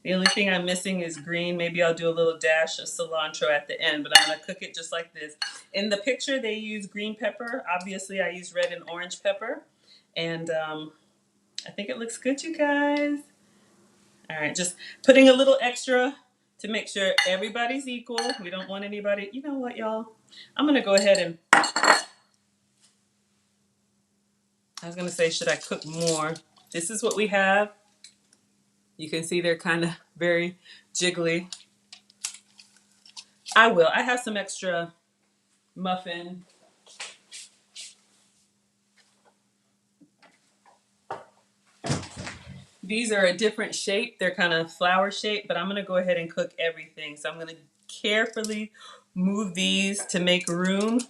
The only thing I'm missing is green. Maybe I'll do a little dash of cilantro at the end, but I'm gonna cook it just like this. In the picture, they use green pepper. Obviously, I use red and orange pepper. And I think it looks good, you guys. All right, just putting a little extra to make sure everybody's equal. We don't want anybody, you know what, y'all? I'm gonna go ahead and, I was gonna say, should I cook more? This is what we have. You can see they're kind of very jiggly. I will. I have some extra muffin. These are a different shape. They're kind of flower shaped, but I'm gonna go ahead and cook everything. So I'm gonna carefully move these to make room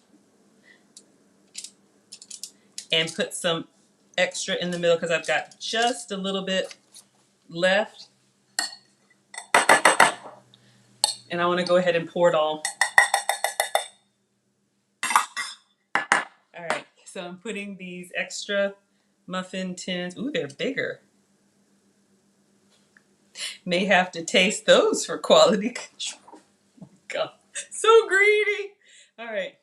and put some extra in the middle because I've got just a little bit left. And I wanna go ahead and pour it all. All right, so I'm putting these extra muffin tins. Ooh, they're bigger. May have to taste those for quality control. Oh God, so greedy. All right.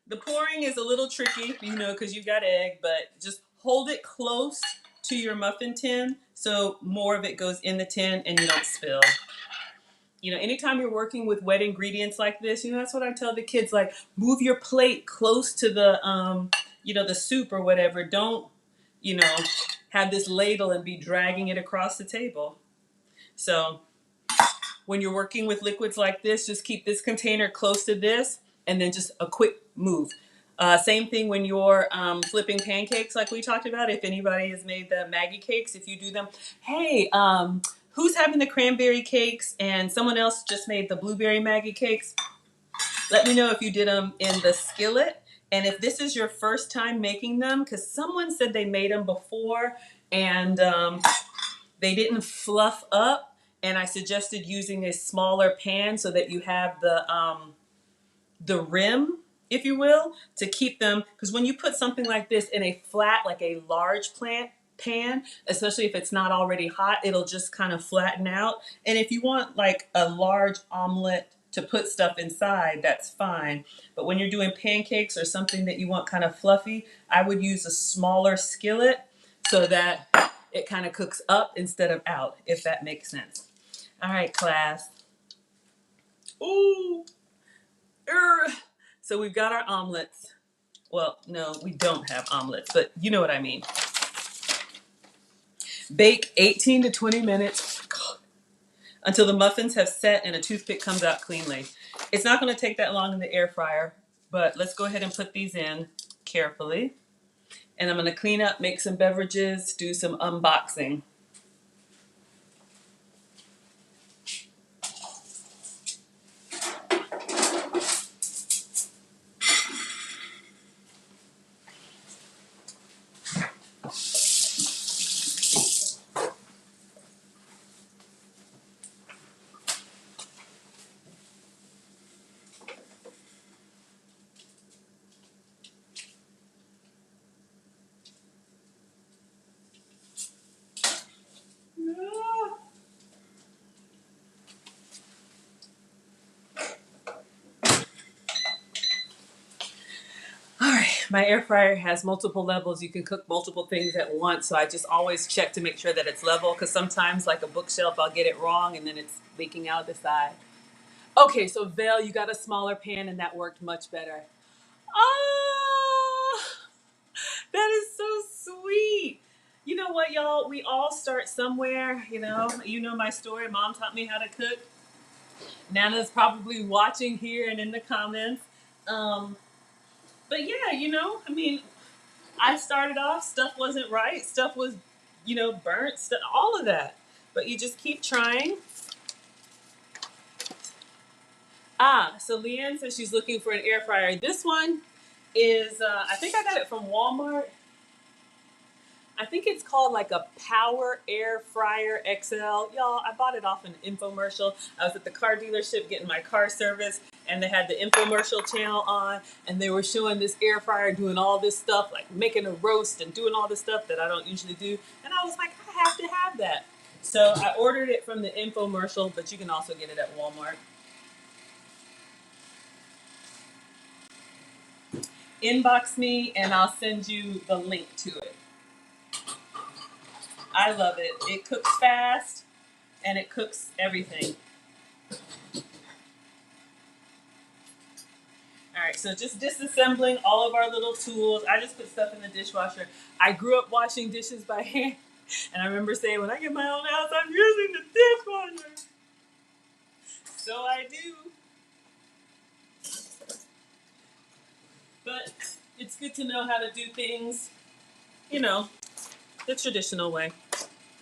The pouring is a little tricky, you know, because you've got egg, but just hold it close to your muffin tin so more of it goes in the tin and you don't spill. You know, anytime you're working with wet ingredients like this, you know, that's what I tell the kids, like, move your plate close to the, you know, the soup or whatever. Don't, you know, have this ladle and be dragging it across the table. So when you're working with liquids like this, just keep this container close to this and then just a quick move. Same thing when you're flipping pancakes like we talked about. If anybody has made the Maggie cakes, if you do them, hey, who's having the cranberry cakes and someone else just made the blueberry Maggie cakes? Let me know if you did them in the skillet. And if this is your first time making them, because someone said they made them before and they didn't fluff up, and I suggested using a smaller pan so that you have the rim, if you will, to keep them. Because when you put something like this in a flat, like a large pan, especially if it's not already hot, it'll just kind of flatten out. And if you want like a large omelet to put stuff inside, that's fine. But when you're doing pancakes or something that you want kind of fluffy, I would use a smaller skillet so that it kind of cooks up instead of out, if that makes sense. All right, class. Ooh. So we've got our omelets. Well, no, we don't have omelets, but you know what I mean. Bake 18 to 20 minutes until the muffins have set and a toothpick comes out cleanly. It's not going to take that long in the air fryer, but let's go ahead and put these in carefully. And I'm going to clean up, make some beverages, do some unboxing. My air fryer has multiple levels. You can cook multiple things at once. So I just always check to make sure that it's level because sometimes, like a bookshelf, I'll get it wrong and then it's leaking out the side. Okay, so Val, you got a smaller pan and that worked much better. Oh, that is so sweet. You know what, y'all? We all start somewhere. You know my story. Mom taught me how to cook. Nana's probably watching here and in the comments. Um, but yeah, I mean, I started off, stuff wasn't right, stuff was, burnt, stuff, all of that. But you just keep trying. So Leanne says she's looking for an air fryer. This one is, I think I got it from Walmart. I think it's called like a Power Air Fryer XL. Y'all, I bought it off an infomercial. I was at the car dealership getting my car service, and they had the infomercial channel on, and they were showing this air fryer doing all this stuff, like making a roast and doing all this stuff that I don't usually do. And I was like, I have to have that. So I ordered it from the infomercial, but you can also get it at Walmart. Inbox me, and I'll send you the link to it. I love it. It cooks fast, and it cooks everything. All right, so just disassembling all of our little tools. I just put stuff in the dishwasher. I grew up washing dishes by hand, and I remember saying, when I get my own house, I'm using the dishwasher. So I do. But it's good to know how to do things, the traditional way.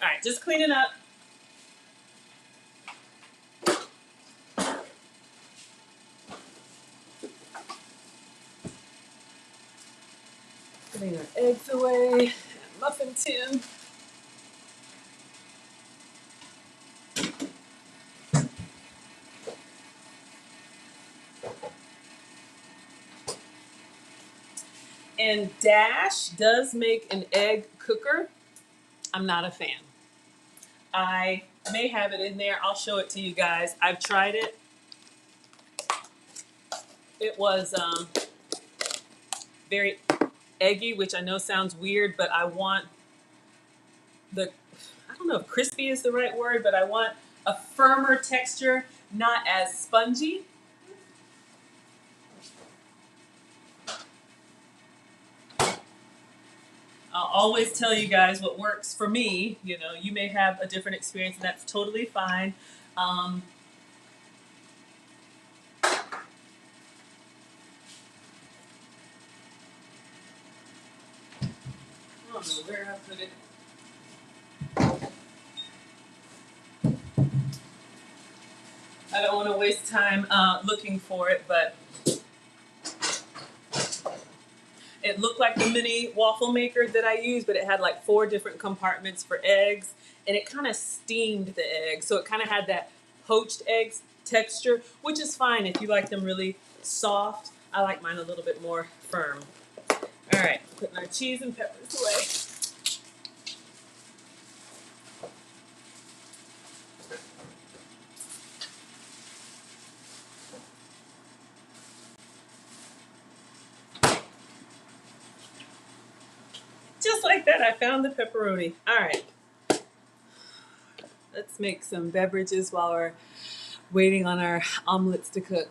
All right, just cleaning up. Putting our eggs away. Muffin tin. And Dash does make an egg cooker. I'm not a fan. I may have it in there. I'll show it to you guys. I've tried it. It was very eggy, which I know sounds weird, but I want I don't know if crispy is the right word, but I want a firmer texture, not as spongy. I'll always tell you guys what works for me. You may have a different experience, and that's totally fine. Um, I don't know where I put it. I don't want to waste time looking for it, but it looked like the mini waffle maker that I use, but it had like 4 different compartments for eggs, and it kind of steamed the eggs. So it kind of had that poached eggs texture, which is fine if you like them really soft. I like mine a little bit more firm. All right, putting our cheese and peppers away. Just like that, I found the pepperoni. All right. Let's make some beverages while we're waiting on our omelets to cook.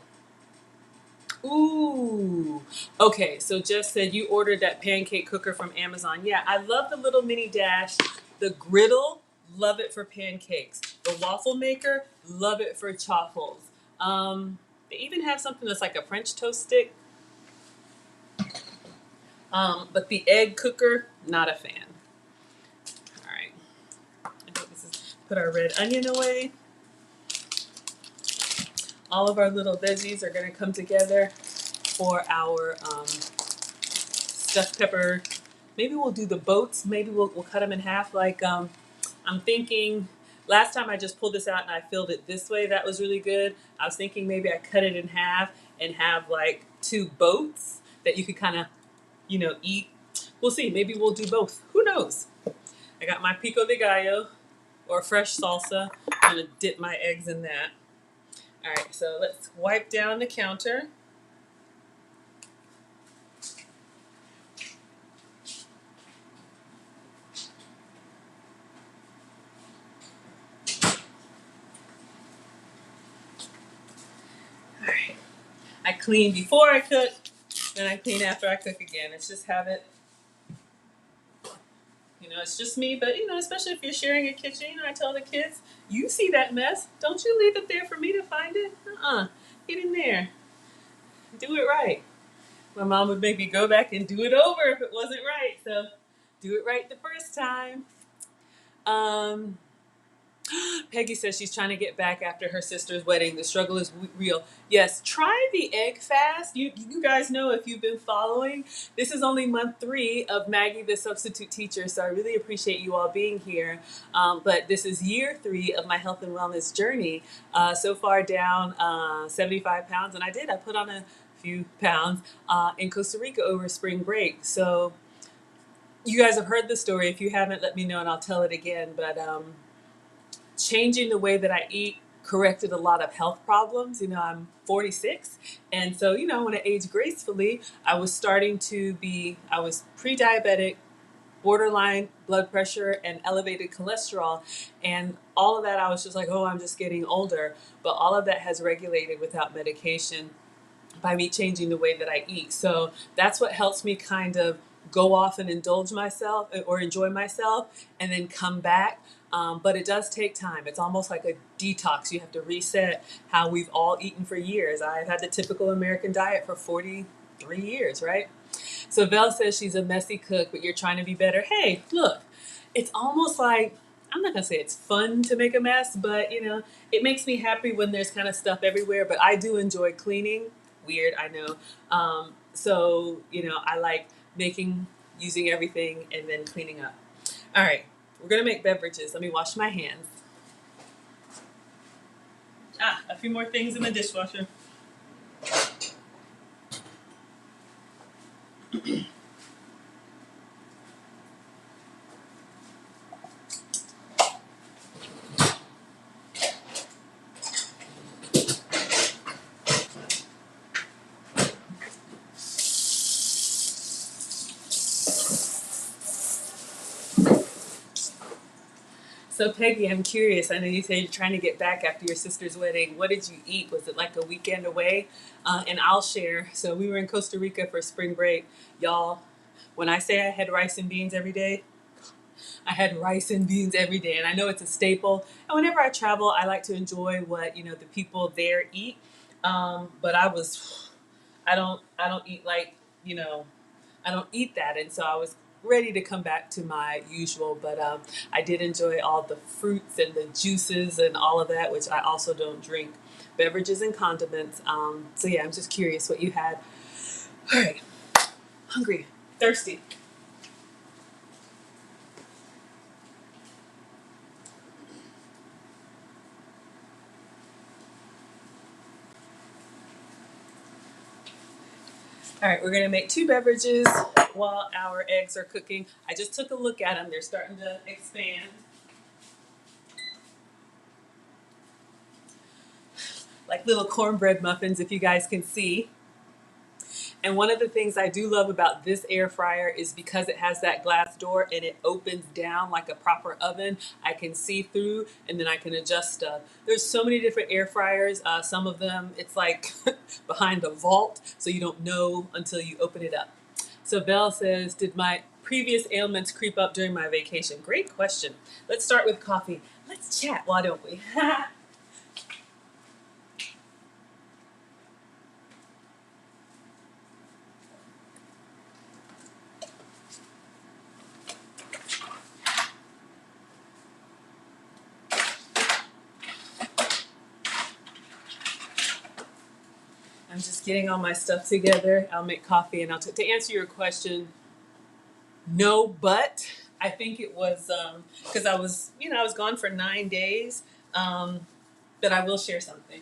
Ooh. Okay, so Jeff said you ordered that pancake cooker from Amazon. Yeah, I love the little mini Dash. The griddle, love it for pancakes. The waffle maker, love it for chaffles. They even have something that's like a French toast stick. But the egg cooker, not a fan. All right. I think this is put our red onion away. All of our little veggies are going to come together for our stuffed pepper. Maybe we'll do the boats. Maybe we'll cut them in half. Like I'm thinking. Last time I just pulled this out and I filled it this way. That was really good. I was thinking maybe I cut it in half and have like 2 boats that you could kind of, eat. We'll see. Maybe we'll do both. Who knows? I got my pico de gallo or fresh salsa. I'm gonna dip my eggs in that. All right. So let's wipe down the counter. I clean before I cook, then I clean after I cook again. It's just habit. It's just me, but especially if you're sharing a kitchen, I tell the kids, you see that mess. Don't you leave it there for me to find it. Get in there. Do it right. My mom would make me go back and do it over if it wasn't right. So do it right the first time. Um, Peggy says she's trying to get back after her sister's wedding. The struggle is real. Yes, try the egg fast. You guys know if you've been following. This is only month 3 of Maggie the substitute teacher, so I really appreciate you all being here. But this is year 3 of my health and wellness journey. So far down 75 pounds, and I put on a few pounds in Costa Rica over spring break. So you guys have heard the story. If you haven't, let me know and I'll tell it again. But changing the way that I eat corrected a lot of health problems. I'm 46. And so, I want to age gracefully. I was pre-diabetic, borderline blood pressure, and elevated cholesterol. And all of that, I was just like, oh, I'm just getting older. But all of that has regulated without medication by me changing the way that I eat. So that's what helps me kind of go off and indulge myself or enjoy myself and then come back. But it does take time. It's almost like a detox. You have to reset how we've all eaten for years. I've had the typical American diet for 43 years, right? So Vel says she's a messy cook, but you're trying to be better. Hey, look, it's almost like, I'm not going to say it's fun to make a mess, but it makes me happy when there's kind of stuff everywhere. But I do enjoy cleaning. Weird, I know. So, I like using everything and then cleaning up. All right, we're going to make beverages. Let me wash my hands. A few more things in the dishwasher. So Peggy, I'm curious. I know you said you're trying to get back after your sister's wedding. What did you eat? Was it like a weekend away? And I'll share. So we were in Costa Rica for spring break. Y'all, when I say I had rice and beans every day, I had rice and beans every day. And I know it's a staple. And whenever I travel, I like to enjoy what, the people there eat. But I don't eat like, I don't eat that. And so I was ready to come back to my usual, but I did enjoy all the fruits and the juices and all of that, which I also don't drink. Beverages and condiments. So yeah, I'm just curious what you had. All right, hungry, thirsty. All right, we're gonna make 2 beverages while our eggs are cooking. I just took a look at them. They're starting to expand. Like little cornbread muffins, if you guys can see. And one of the things I do love about this air fryer is because it has that glass door and it opens down like a proper oven. I can see through and then I can adjust stuff. There's so many different air fryers. Some of them, it's like behind a vault, so you don't know until you open it up. So Belle says, did my previous ailments creep up during my vacation? Great question. Let's start with coffee. Let's chat, why don't we? I'm just getting all my stuff together. I'll make coffee and to answer your question, no, but I think it was because I was gone for 9 days, but I will share something.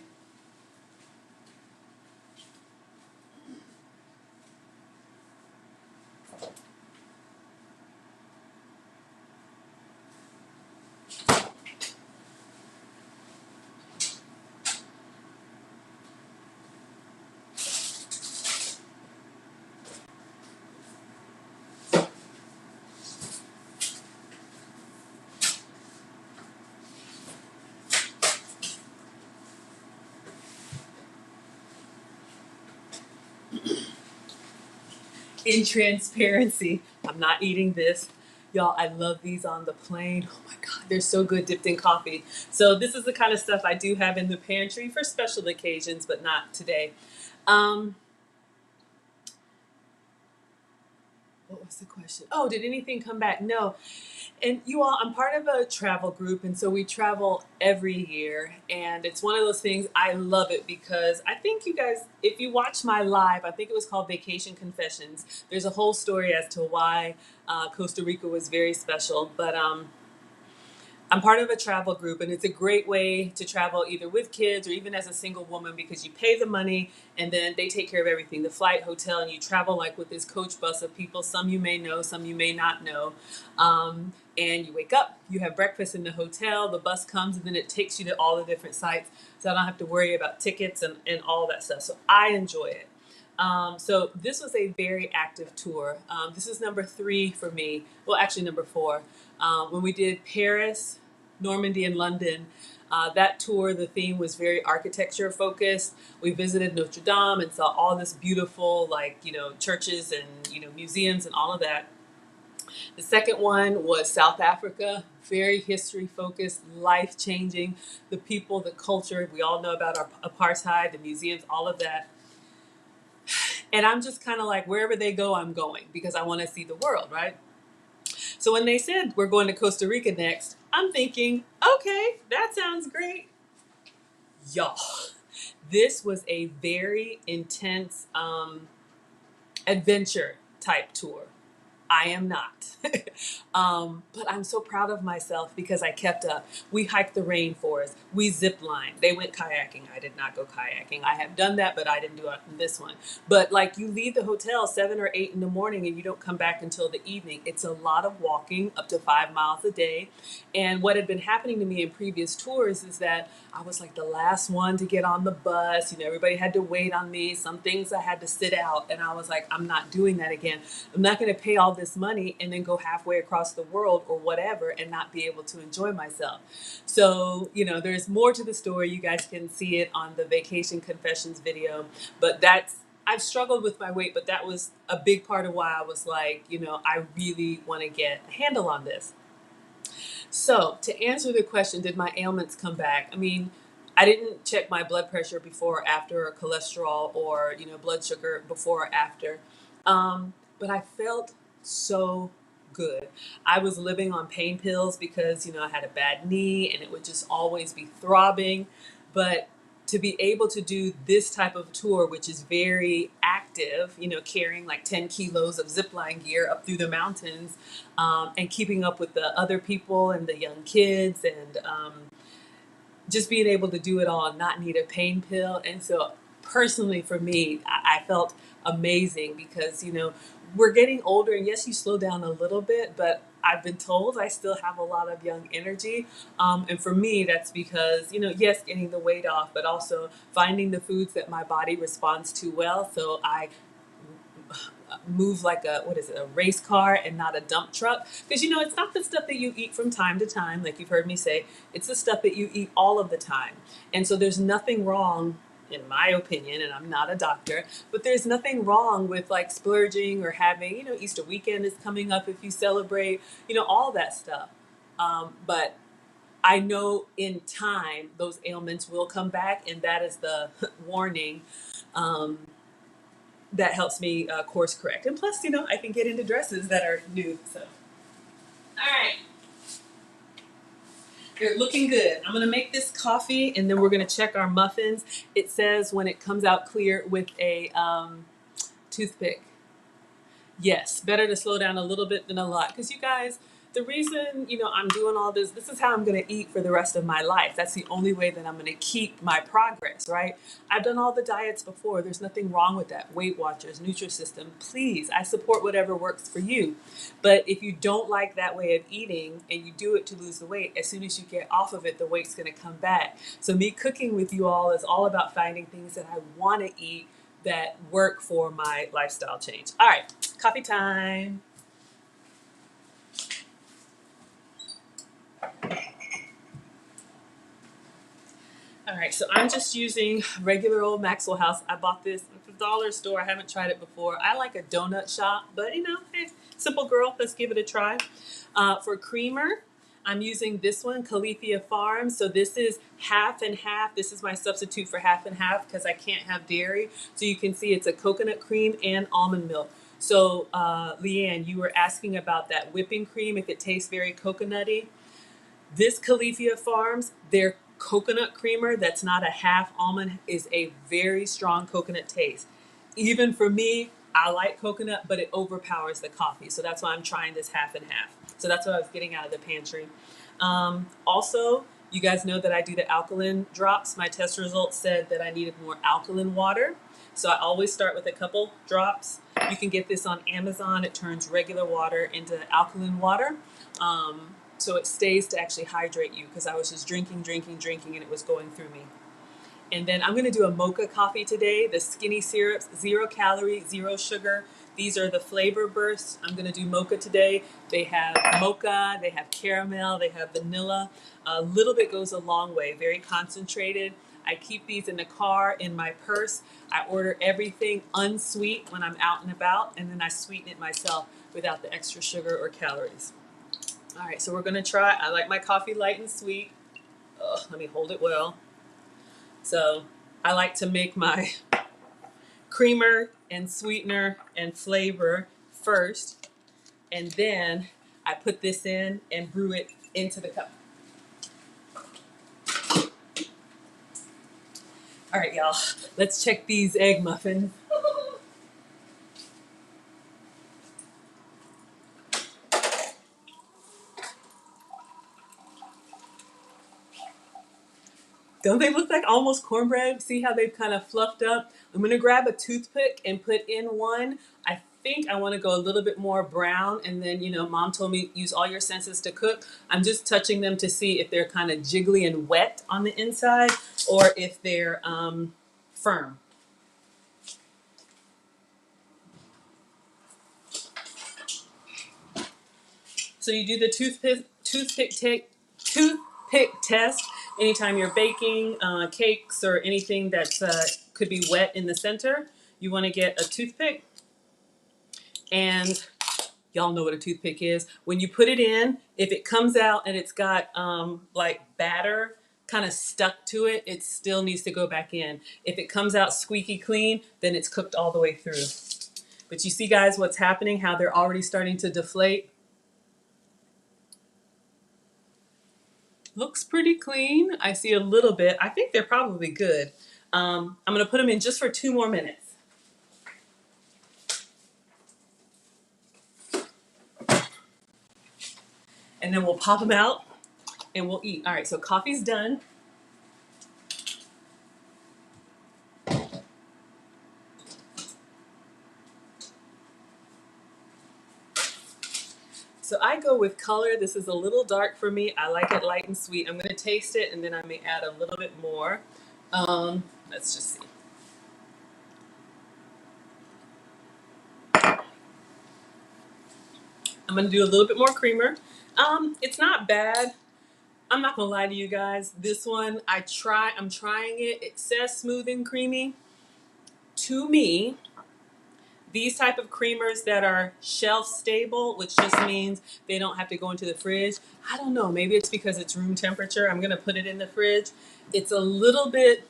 In transparency, I'm not eating this. Y'all, I love these on the plane. Oh my God, they're so good dipped in coffee. So this is the kind of stuff I do have in the pantry for special occasions, but not today. Um, what was the question? Oh, did anything come back? No. And you all, I'm part of a travel group, and so we travel every year. And it's one of those things, I love it because I think you guys, if you watch my live, I think it was called Vacation Confessions, there's a whole story as to why Costa Rica was very special. But I'm part of a travel group, and it's a great way to travel either with kids or even as a single woman because you pay the money and then they take care of everything, the flight, hotel, and you travel like with this coach bus of people. Some you may know, some you may not know. And you wake up, you have breakfast in the hotel, the bus comes, and then it takes you to all the different sites. So I don't have to worry about tickets and all that stuff. So I enjoy it. So this was a very active tour. This is number 3 for me. Well, actually number 4. When we did Paris, Normandy, and London, that tour, the theme was very architecture focused. We visited Notre Dame and saw all this beautiful, like, churches and, museums and all of that. The second one was South Africa, very history focused, life changing. The people, the culture, we all know about our apartheid, the museums, all of that. And I'm just kind of like, wherever they go, I'm going because I want to see the world, right? So when they said we're going to Costa Rica next, I'm thinking, okay, that sounds great. Y'all, this was a very intense adventure type tour. I am not. But I'm so proud of myself because I kept up. We hiked the rainforest. We zip lined. They went kayaking. I did not go kayaking. I have done that, but I didn't do it in this one. But like you leave the hotel 7 or 8 in the morning and you don't come back until the evening. It's a lot of walking, up to 5 miles a day. And what had been happening to me in previous tours is that I was like the last one to get on the bus. Everybody had to wait on me. Some things I had to sit out. And I was like, I'm not doing that again. I'm not going to pay all this money and then go halfway across the world or whatever and not be able to enjoy myself. So, there's more to the story. You guys can see it on the Vacation Confessions video. But I've struggled with my weight, but that was a big part of why I was like, I really want to get a handle on this. So, to answer the question, did my ailments come back? I mean, I didn't check my blood pressure before or after, or cholesterol, or blood sugar before or after. But I felt so good. I was living on pain pills because I had a bad knee and it would just always be throbbing. But to be able to do this type of tour, which is very active, carrying like 10 kilos of zipline gear up through the mountains, and keeping up with the other people and the young kids, and just being able to do it all and not need a pain pill. And so personally for me, I felt amazing because, we're getting older and yes, you slow down a little bit, but I've been told I still have a lot of young energy. And for me, that's because, yes, getting the weight off, but also finding the foods that my body responds to well. So I move like a race car and not a dump truck, because it's not the stuff that you eat from time to time, like you've heard me say. It's the stuff that you eat all of the time. And so there's nothing wrong, in my opinion, and I'm not a doctor, but there's nothing wrong with like splurging or having, Easter weekend is coming up, if you celebrate, all that stuff. But I know in time those ailments will come back, and that is the warning. um, that helps me course correct. And plus, I can get into dresses that are new. So, all right, you're looking good. I'm gonna make this coffee, and then we're gonna check our muffins. It says when it comes out clear with a toothpick. Yes, better to slow down a little bit than a lot. Because you guys, the reason, I'm doing all this is how I'm going to eat for the rest of my life. That's the only way that I'm going to keep my progress, right? I've done all the diets before. There's nothing wrong with that. Weight Watchers, Nutrisystem, please, I support whatever works for you. But if you don't like that way of eating and you do it to lose the weight, as soon as you get off of it, the weight's going to come back. So me cooking with you all is all about finding things that I want to eat that work for my lifestyle change. All right, coffee time. All right, so I'm just using regular old Maxwell House. I bought this at the dollar store. I haven't tried it before. I like a donut shop, but hey, simple girl, let's give it a try. For creamer, I'm using this one, Califia Farms. So this is half and half. This is my substitute for half and half because I can't have dairy. So you can see it's a coconut cream and almond milk. So Leanne, you were asking about that whipping cream, if it tastes very coconutty. This Califia Farms, their coconut creamer that's not a half almond is a very strong coconut taste. Even for me, I like coconut, but it overpowers the coffee. So that's why I'm trying this half and half. So that's what I was getting out of the pantry. Also, you guys know that I do the alkaline drops. My test results said that I needed more alkaline water. So I always start with a couple drops. You can get this on Amazon. It turns regular water into alkaline water. So it stays to actually hydrate you because I was just drinking, and it was going through me. And then I'm going to do a mocha coffee today. The skinny syrups, 0 calorie, 0 sugar. These are the flavor bursts. I'm going to do mocha today. They have mocha, they have caramel, they have vanilla. A little bit goes a long way, very concentrated. I keep these in the car, in my purse. I order everything unsweet when I'm out and about, and then I sweeten it myself without the extra sugar or calories. All right, so we're going to try. I like my coffee light and sweet. Let me hold it well. So I like to make my creamer and sweetener and flavor first, and then I put this in and brew it into the cup. All right, y'all, let's check these egg muffins. Don't they look like almost cornbread? See how they've kind of fluffed up? I'm gonna grab a toothpick and put in one. I think I wanna go a little bit more brown, and then, mom told me use all your senses to cook. I'm just touching them to see if they're kind of jiggly and wet on the inside or if they're firm. So you do the toothpick test anytime you're baking cakes or anything that could be wet in the center. You want to get a toothpick, and y'all know what a toothpick is. When you put it in, if it comes out and it's got like batter kind of stuck to it, it still needs to go back in. If it comes out squeaky clean, then it's cooked all the way through. But you see, guys, what's happening, how they're already starting to deflate. Looks pretty clean. I see a little bit. I think they're probably good. I'm going to put them in just for 2 more minutes. And then we'll pop them out and we'll eat. All right, so coffee's done. So I go with color. This is a little dark for me. I like it light and sweet. I'm going to taste it, and then I may add a little bit more. Let's just see. I'm going to do a little bit more creamer. It's not bad. I'm not going to lie to you guys. This one, I'm trying it. It says smooth and creamy. To me, these type of creamers that are shelf stable, which just means they don't have to go into the fridge. I don't know. Maybe it's because it's room temperature. I'm going to put it in the fridge. It's a little bit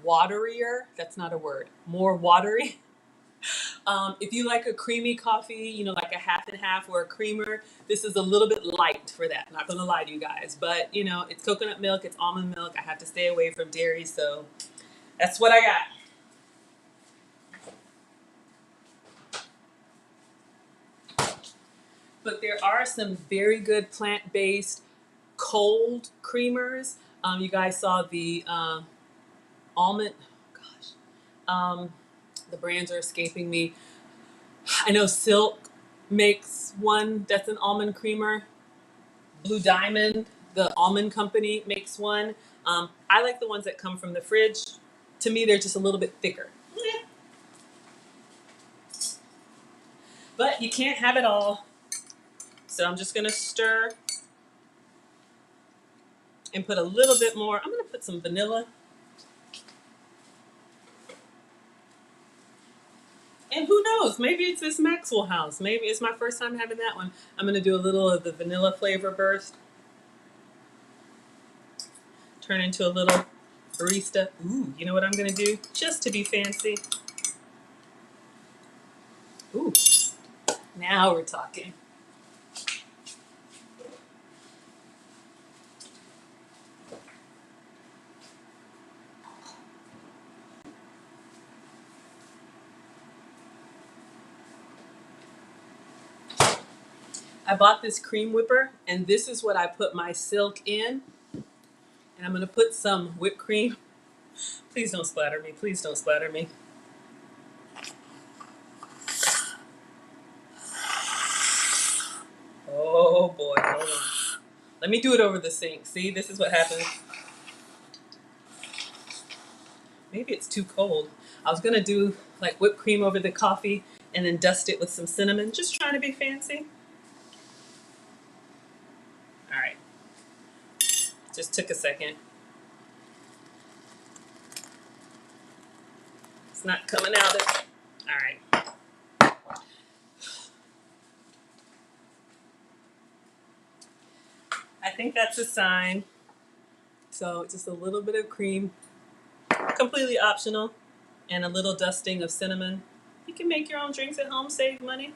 waterier. That's not a word. More watery. If you like a creamy coffee, like a half and half or a creamer, this is a little bit light for that. Not going to lie to you guys. But, it's coconut milk. It's almond milk. I have to stay away from dairy. So that's what I got. But there are some very good plant-based cold creamers. You guys saw the almond. Gosh, the brands are escaping me. I know Silk makes one that's an almond creamer. Blue Diamond, the almond company, makes one. I like the ones that come from the fridge. To me, they're just a little bit thicker. But you can't have it all. So I'm just gonna stir. and put a little bit more. I'm going to put some vanilla. And who knows? Maybe it's this Maxwell house. Maybe it's my first time having that one. I'm going to do a little of the vanilla flavor burst. Turn into a little barista. Ooh, you know what I'm going to do? Just to be fancy. Ooh, now we're talking. I bought this cream whipper, and this is what I put my silk in. And I'm going to put some whipped cream. Please don't splatter me. Please don't splatter me. Oh boy, hold on. Let me do it over the sink. See, this is what happens. Maybe it's too cold. I was going to do like whipped cream over the coffee and then dust it with some cinnamon. Just trying to be fancy. All right. Just took a second. It's not coming out of it. All right. I think that's a sign. So just a little bit of cream, completely optional, and a little dusting of cinnamon. You can make your own drinks at home, save money.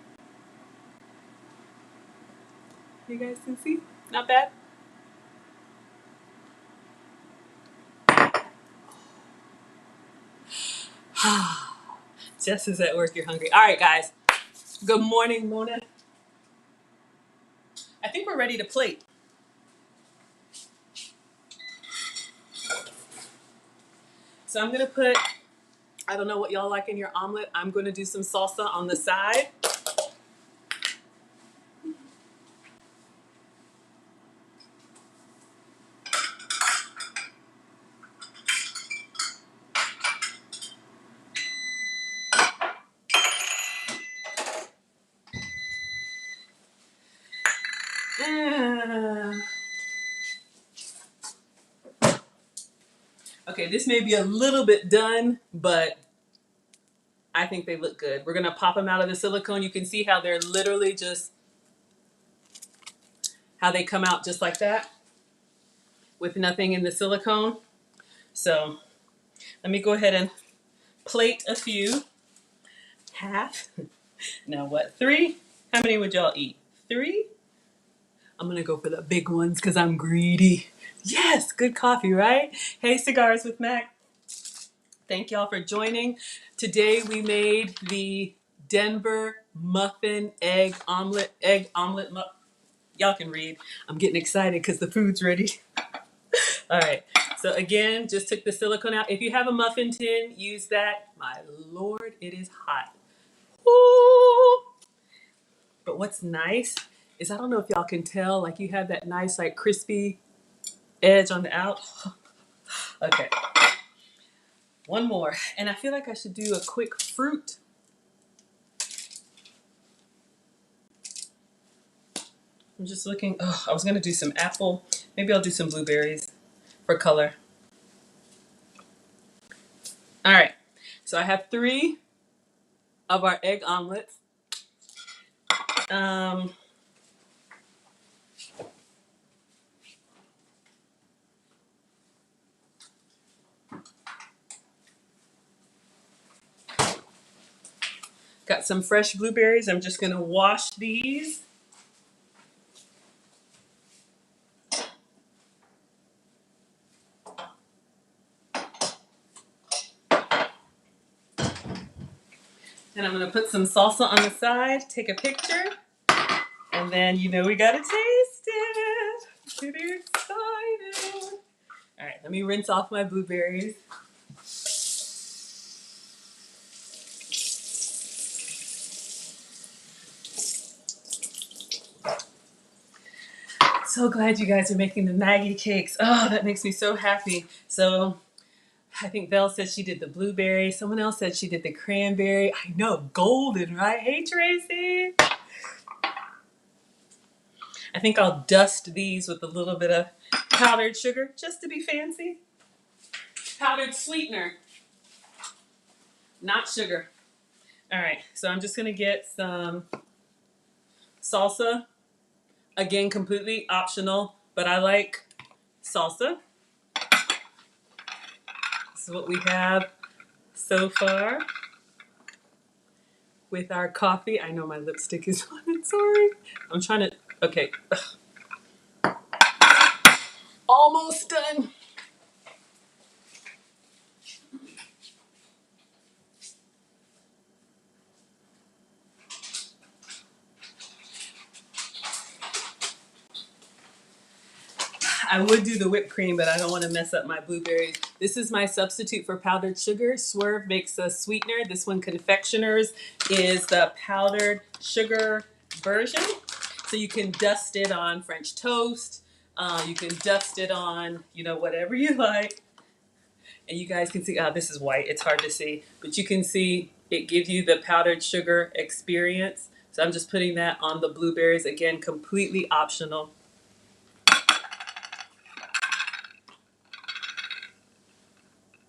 You guys can see? Not bad. Jess is at work, you're hungry. All right, guys. Good morning, Mona. I think we're ready to plate. So I'm going to put, I don't know what y'all like in your omelet. I'm going to do some salsa on the side. Okay, this may be a little bit done, but I think they look good. We're going to pop them out of the silicone. You can see how they're literally just, how they come out just like that with nothing in the silicone. So let me go ahead and plate a few. Half. Now what? 3? How many would y'all eat? 3? I'm going to go for the big ones because I'm greedy. Yes, good coffee, right? Hey, Cigars with Mac. Thank y'all for joining. Today we made the Denver muffin egg omelet. Y'all can read. I'm getting excited because the food's ready. All right. So again, just took the silicone out. If you have a muffin tin, use that. My Lord, it is hot. Ooh. But what's nice is, I don't know if y'all can tell, like you have that nice like crispy edge on the out. Okay. One more. And I feel like I should do a quick fruit. I'm just looking. Oh, I was going to do some apple. Maybe I'll do some blueberries for color. All right. So I have 3 of our egg omelets. Um, got some fresh blueberries. I'm just going to wash these. And I'm going to put some salsa on the side, take a picture, and then we got to taste it. I'm pretty excited. All right, let me rinse off my blueberries. So glad you guys are making the Maggie cakes. Oh, that makes me so happy. So I think Val said she did the blueberry. Someone else said she did the cranberry. I know, golden, right? Hey, Tracy. I think I'll dust these with a little bit of Powdered sugar, just to be fancy. Powdered sweetener, not sugar. All right, so I'm just gonna get some salsa. Again, completely optional, but I like salsa. This is what we have so far with our coffee. I know my lipstick is on it, sorry. I'm trying to, okay. Almost done. I would do the whipped cream, but I don't want to mess up my blueberries. This is my substitute for powdered sugar. Swerve makes a sweetener. This one, Confectioners, is the powdered sugar version. So you can dust it on French toast. You can dust it on, whatever you like. And you guys can see, this is white. It's hard to see. But you can see it gives you the powdered sugar experience. So I'm just putting that on the blueberries. Again, completely optional.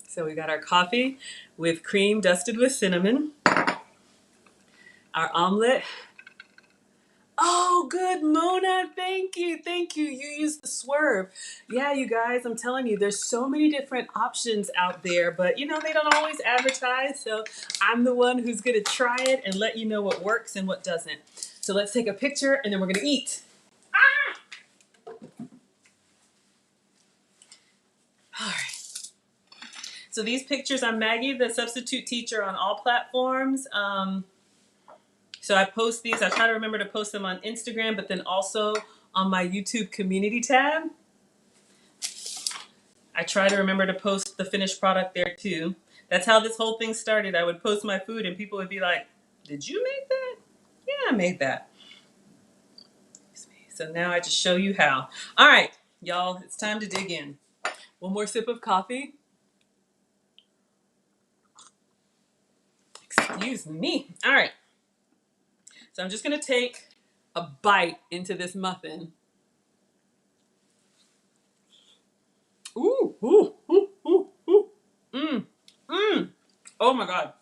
So we got our coffee with cream dusted with cinnamon. Our omelet. Oh, good, Mona. Thank you. Thank you. You used the swerve. Yeah, you guys, I'm telling you, there's so many different options out there, but they don't always advertise. So I'm the one who's going to try it and let you know what works and what doesn't. So let's take a picture and then we're going to eat. All right. So these pictures, I'm Maggie, the substitute teacher on all platforms. So I post these. I try to remember to post them on Instagram, but then also on my YouTube community tab. I try to remember to post the finished product there too. That's how this whole thing started. I would post my food and people would be like, "Did you make that?" "Yeah, I made that." So now I just show you how. All right, y'all, it's time to dig in. One more sip of coffee. Excuse me. All right. So I'm just going to take a bite into this muffin. Ooh, ooh, ooh, ooh, ooh. Mmm, mmm. Oh my God.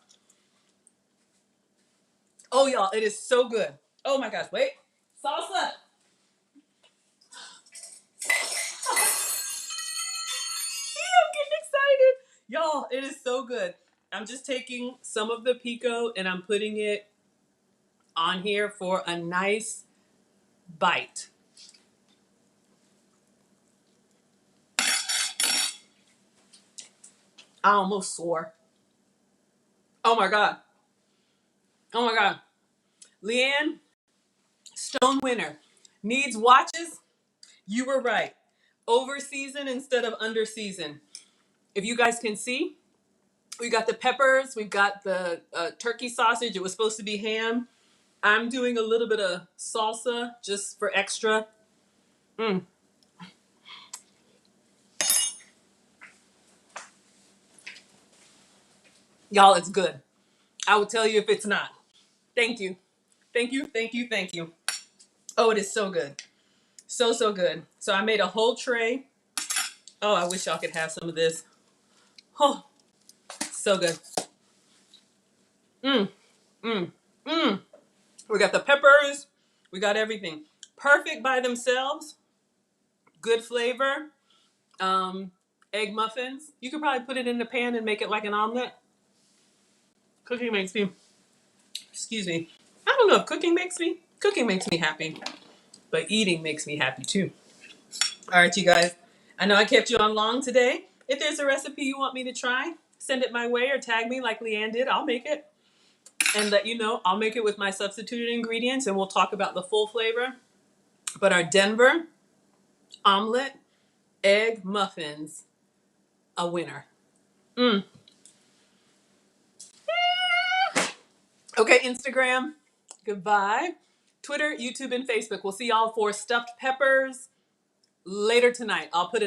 Oh, y'all, it is so good. Oh my gosh, wait. Salsa. I'm getting excited. Y'all, it is so good. I'm just taking some of the pico and I'm putting it on here for a nice bite. I almost swore. Oh my God. Oh my God. Leanne, Stone winner. Needs watches? You were right. Over season instead of under season. If you guys can see, we got the peppers, we've got the turkey sausage. It was supposed to be ham. I'm doing a little bit of salsa just for extra. Mm. Y'all, it's good. I will tell you if it's not. Thank you. Thank you, thank you, thank you. Oh, it is so good. So, so good. So I made a whole tray. Oh, I wish y'all could have some of this. Oh, so good. Mmm, mmm, mmm. We got the peppers. We got everything. Perfect by themselves. Good flavor. Um, Egg muffins. You could probably put it in the pan and make it like an omelet. Cooking makes me, excuse me. I don't know if cooking makes me happy, but eating makes me happy too. All right, you guys. I know I kept you on long today. If there's a recipe you want me to try, send it my way or tag me like Leanne did. I'll make it and let you know. I'll make it with my substituted ingredients and we'll talk about the full flavor. But our Denver omelet, egg muffins, a winner. Mm. Okay, Instagram, goodbye. Twitter, YouTube, and Facebook. We'll see y'all for stuffed peppers later tonight. I'll put it